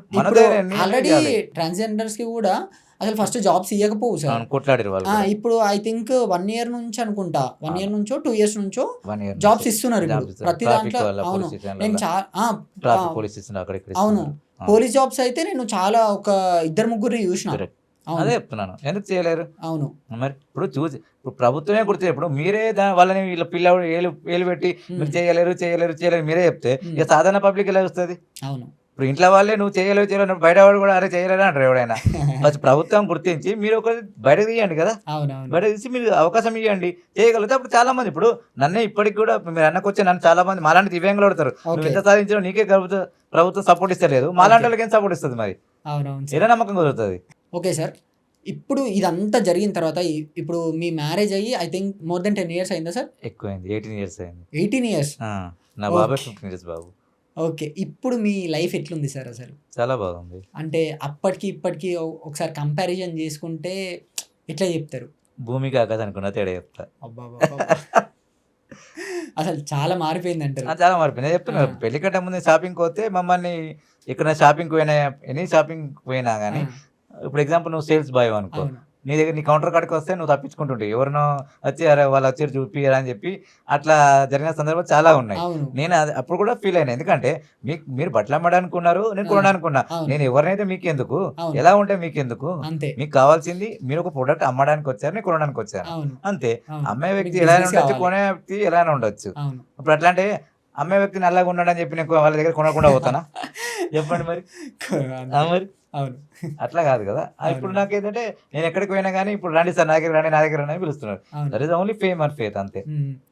ఆల్రెడీ ట్రాన్స్జెండర్స్ కి కూడా అసలు ఫస్ట్ జాబ్స్ ఇవ్వకపోవు సార్, కొట్లాడారు వాళ్ళు. ఇప్పుడు ఐ థింక్ 1 year నుంచి అనుకుంటా, 1 year నుంచో 2 years నుంచో జాబ్స్ ఇస్తున్నారు ప్రతి దాంట్లో. అవును, నేను అవును, పోలీస్ జాబ్స్ అయితే నేను చాలా ఒక 2-3 చూసిన. అదే చెప్తున్నాను, ఎందుకు చేయలేరు? అవును, మరి ఇప్పుడు చూసి ఇప్పుడు ప్రభుత్వమే గుర్తు, ఇప్పుడు మీరే వాళ్ళని వీళ్ళ పిల్లలు ఏలు పెట్టి మీరు చేయలేరు మీరే చెప్తే ఇక సాధారణ పబ్లిక్ ఎలా వస్తుంది? అవును, ఇప్పుడు ఇంట్లో వాళ్ళే నువ్వు చేయలేవు బయట వాడు కూడా అరే చేయలేరు అంటారు ఎవడైనా. ఫస్ట్ ప్రభుత్వం గుర్తించి మీరు ఒక బయటకు తీయండి కదా, బయట తీసి మీరు అవకాశం ఇవ్వండి, చేయగలిగితే అప్పుడు చాలా మంది. ఇప్పుడు నన్నే ఇప్పటికి కూడా మీరు అన్నకొచ్చి నన్ను చాలా మంది మాలాంటి దివ్యాంగులు పడతారు, నువ్వు ఎంత సాధించడం నీకే ప్రభుత్వం సపోర్ట్ ఇస్తలేదు, మాలాంటి వాళ్ళకి ఏం సపోర్ట్ ఇస్తుంది? మరి ఏదో నమ్మకం కుదురుతుంది. ఓకే సార్, ఇప్పుడు ఇదంతా జరిగిన తర్వాత ఇప్పుడు మీ మ్యారేజ్ అయ్యి I think more than 10 years అయిందా సార్? ఎక్కువైంది, 18 years అయింది. 18 years? నా బాబు 15 years బాబు. ఓకే, ఇప్పుడు మీ లైఫ్ ఎట్లుంది సార్? అసలు చాలా బాగుంది. అంటే అప్పటికి ఇప్పటికి ఒకసారి కంపారిజన్ చేసుకుంటే ఎట్లా చెప్తారు? భూమికి ఆకాశం అనుకున్నా తేడా చెప్తా. అసలు చాలా మారిపోయింది అంటారు. చాలా మారిపోయింది చెప్తున్నా. పెళ్లి కట్ట ముందు షాపింగ్ పోతే మమ్మల్ని ఇక్కడ షాపింగ్ పోయినా ఎనీ షాపింగ్ పోయినా కానీ, ఇప్పుడు ఎగ్జాంపుల్ నువ్వు సేల్స్ బాయ్ అనుకో, నీ దగ్గర నీ కౌంటర్ కాడికి వస్తే నువ్వు తప్పించుకుంటుంటే ఎవరినో వచ్చి అరే వాళ్ళు వచ్చారు చూపియరా అని చెప్పి అట్లా జరిగిన సందర్భాలు చాలా ఉన్నాయి. నేను అప్పుడు కూడా ఫీల్ అయినా, ఎందుకంటే మీరు బట్టలు అమ్మడానికి ఉన్నారు, నేను కొనడానికి ఉన్నా. నేను ఎవరినైతే మీకు ఎందుకు, ఎలా ఉంటే మీకు ఎందుకు, మీకు కావాల్సింది మీరు ఒక ప్రొడక్ట్ అమ్మడానికి వచ్చారు, నేను కొనడానికి వచ్చాను అంతే. అమ్మాయి వ్యక్తి ఎలా ఉండొచ్చు, కొనే వ్యక్తి ఎలా ఉండొచ్చు. ఇప్పుడు అట్లా అంటే అమ్మాయి వ్యక్తి నల్లగా ఉన్నాడని చెప్పి నేను వాళ్ళ దగ్గర కొనకుండా పోతానా? చెప్పండి మరి. మరి అవును, అట్లా కాదు కదా. ఇప్పుడు నాకు ఏంటంటే నేను ఎక్కడికి పోయినా కానీ ఇప్పుడు రండి సార్ నా దగ్గర రండి, నా దగ్గర రండి అని పిలుస్తున్నారు. That is only fame and faith అంతే.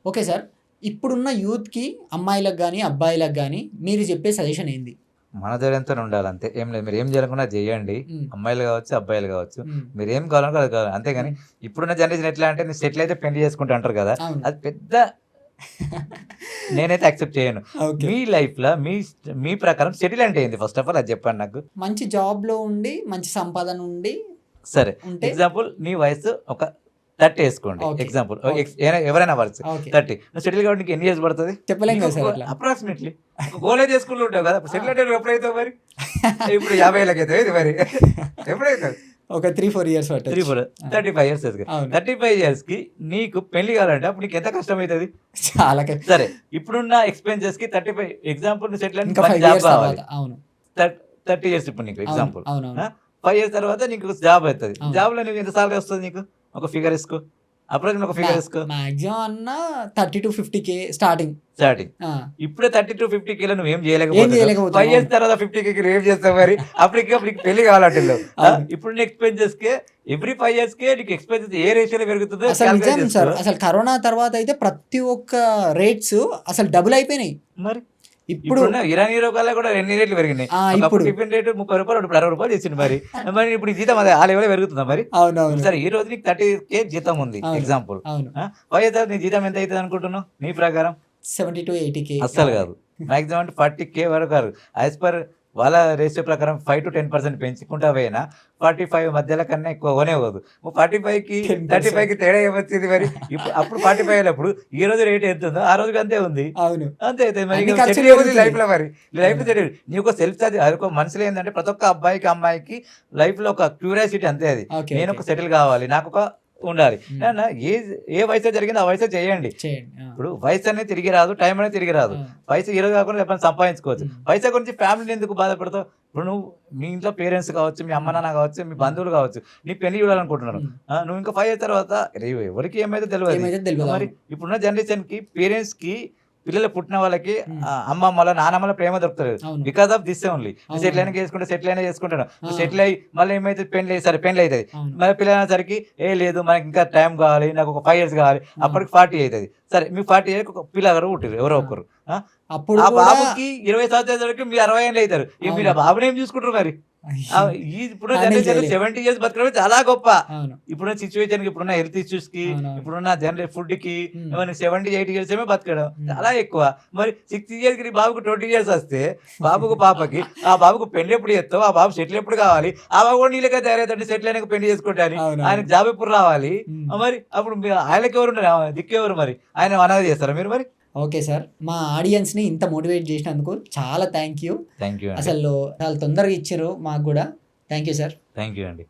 ఓకే సార్, ఇప్పుడున్న యూత్ కి అమ్మాయిలకు కానీ అబ్బాయిలకు కానీ మీరు చెప్పే సజెషన్ ఏంది? మన ధైర్యంతో ఉండాలి అంతే, ఏం లేదు. మీరు ఏం చేయాలనుకున్నా చేయండి, అమ్మాయిలు కావచ్చు అబ్బాయిలు కావచ్చు, మీరు ఏం కావాలనుకో అది కావాలి అంతేగాని. ఇప్పుడున్న జనరేషన్ ఎట్లా అంటే నేను సెటిల్ అయితే పెళ్లి చేసుకుంటా అంటారు కదా, అది పెద్ద నేనైతే యాక్సెప్ట్ చేయను. మీ లైఫ్ లో మీ ప్రకారం సెటిల్ అంటే ఏంది ఫస్ట్ ఆఫ్ ఆల్ అది చెప్పండి నాకు. మంచి జాబ్ లో ఉండి మంచి సంపాదన ఉండి, సరే ఎగ్జాంపుల్ నీ వయసు ఒక 30 వేసుకోండి ఎగ్జాంపుల్, ఎవరైనా వయసు 30, నువ్వు సెటిల్ కాబట్టి నీకు ఎన్ని ఇయర్స్ పడుతుంది చెప్పలేం? అప్రాక్సిమేట్లీ గోలే చేసుకుంటూ ఉంటావు కదా, సెటిల్ అంటే ఎప్పుడైతే మరి ఇప్పుడు 50 ఏళ్ళకి అయితే మరి ఎప్పుడైతే ఒక 3-4 years 35 years 35 years కి నీకు పెళ్లి కావాలంటే అప్పుడు నీకు ఎంత కష్టం అవుతుంది? చాలా. సరే ఇప్పుడున్న ఎక్స్పెన్సెస్ కి 35 ఎగ్జాంపుల్ సెటిల్ అంటే 30 years ఇప్పుడు నీకు ఎగ్జాంపుల్ 5 years తర్వాత నీకు జాబ్ అవుతుంది. జాబ్ లో నీకు ఎంత సాలరీ వస్తుంది? నీకు ఒక ఫిగర్ ఇసుకో, అప్రాక్సిమేట్ ఒక ఫిగర్ వేసుకో. మాక్సిమం అన్న 30 to 50K స్టార్టింగ్. ఇప్పుడే 30 to 50K లో నువ్వేం ఏం చేయలేకపోతున్నావు. చేయలేకపోతున్నావు. 5 years తర్వాత 50K ఏం చేస్తావు మరి? అప్పటికి పెళ్లి కావాలంటే ఇప్పుడు నీ ఎక్స్పెన్సెస్ కే ఎవ్రీ 5 years కే నీకు ఎక్స్పెన్సెస్ ఏ రేషియోలో పెరుగుతుందో అసలు calculate నిజం సార్, చేసుకో. అసలు కరోనా తర్వాత అయితే ప్రతి ఒక్క రేట్స్ అసలు డబుల్ అయిపోయినాయి. మరి ఇప్పుడు ఇప్పుడు ఇరానీ రోగాల్లో కూడా ఎన్ని రేట్లు పెరిగినాయి. ఇప్పుడు టిఫిన్ రేటు 30 రూపాయలు, ఇప్పుడు 60 రూపాయలు చేసింది. మరి ఇప్పుడు ఈ జీతం అదే ఆ లెవెల్ పెరుగుతుందా మరి? అవునవును సరే ఈ రోజు నీకు 30K జీతం ఉంది అవును. ఎగ్జాంపుల్. అవును 5 years తర్వాత నీ జీతం ఎంత అవుతుంది అనుకుంటున్నావు నీ ప్రకారం? 70 to 80K అస్సలు కాదు. మాక్సిమం అంటే 40K వరకు కాదు. యాజ్ పర్ వాళ్ళ రేషియో ప్రకారం 5 to 10% పెంచుకుంటా పోయినా 45 మధ్యలో కన్నా ఎక్కువ కొనేవద్దు. 45కి 35కి తేడా ఏమొచ్చింది మరి? ఇప్పుడు అప్పుడు 45 అయినప్పుడు ఈ రోజు రేట్ ఎంత ఉందో ఆ రోజుకి అంతే ఉంది. అవును అంతే అయితే మరి అన్ని ఇంకా ఖర్చులు settle ఏముంది పెరుగుతున్నాయి. లైఫ్ లో మరి? Life settle. నీ ఒక సెల్ఫ్ అది ఒక మనసులో ఏంటంటే ప్రతి ఒక్క అబ్బాయికి అమ్మాయికి లైఫ్ లో ఒక క్యూరియాసిటీ అంతే. అది ఓకే నేను ఒక సెటిల్ కావాలి, నాకు ఒక ఉండాలి. నాన్న, ఏ వయసు జరిగిందో ఆ వయసు చేయండి. చేయండి. ఇప్పుడు వయసు అనేది తిరిగి రాదు, టైం అనేది తిరిగి రాదు. పైసా ఈ రోజు కాకుండా ఎప్పుడు సంపాదించుకోవచ్చు. పైసా గురించి ఫ్యామిలీని ఎందుకు బాధపడతావు? ఇప్పుడు నువ్వు మీ ఇంట్లో పేరెంట్స్ కావచ్చు, మీ అమ్మ నాన్న కావచ్చు, మీ బంధువులు కావచ్చు, నీ పెళ్లి చూడాలనుకుంటున్నారు. నువ్వు ఇంకా 5 years తర్వాత ఎవరికి ఏమైతే తెలియదు. ఏమైతే తెలియదు. మరి ఇప్పుడున్న జనరేషన్ కి పేరెంట్స్ కి పిల్లలు పుట్టిన వాళ్ళకి అమ్మమ్మల నానమ్మల ప్రేమ దొరుకుతుంది అవును. Because of this only. Settle అయినా చేసుకుంటే సెటిల్ అయినా చేసుకుంటాను. సెటిల్ అయ్యి మళ్ళీ ఏమైతే పెళ్లి సరే పెళ్లి అవుతుంది. అవును. మరి పిల్లలు సరికి లేదు మనకి ఇంకా టైం కావాలి, నాకు ఒక 5 years కావాలి, అప్పటికి 40 అవుతుంది. సరే మీ 40 years ఒక పిల్లగారు పుట్టారు ఎవరో ఒకరు. అప్పుడు ఆ కూడా బాబుకి 20 సంవత్సరాల వరకు మీరు 60 ఏళ్ళు అవుతారు. మీరు ఆ బాబుని ఏం చూసుకుంటారు మరి? ఇప్పుడు అదే చేయలేదు. 70 years బతకడం చాలా గొప్ప. అవును ఇప్పుడున్న సిచ్యువేషన్ కి, ఇప్పుడున్న హెల్త్ ఇష్యూస్ కి, అవునవును. ఇప్పుడున్న జనరల్ ఫుడ్ కి 70-80 years ఏమే బతకడం Hmm. చాలా ఎక్కువ. మరి 60 years కి బాబుకు 20 years వస్తే బాబుకు పాపకి ఆ బాబుకు పెళ్లి ఎప్పుడు చేస్తావు? ఆ బాబు సెటిల్ ఎప్పుడు కావాలి? ఆ బాబు కూడా నీళ్ళగా తయారవుతాడు సెటిల్ అయినాక పెళ్లి చేసుకుంటాను. అవునవును. ఆయనకు జాబ్ ఎప్పుడు రావాలి? Hmm. మరి అప్పుడు ఆయనకి ఎవరు ఉన్నారు? దిక్కెవరు మరి? ఆయన అనాథ చేస్తారా మీరు మరి? ఓకే సార్, మా ఆడియన్స్ని ఇంత మోటివేట్ చేసినందుకు చాలా థ్యాంక్ యూ. థ్యాంక్ యూ అసలు చాలా తొందరగా ఇచ్చారు మాకు కూడా. Thank you sir. Thank you అండి.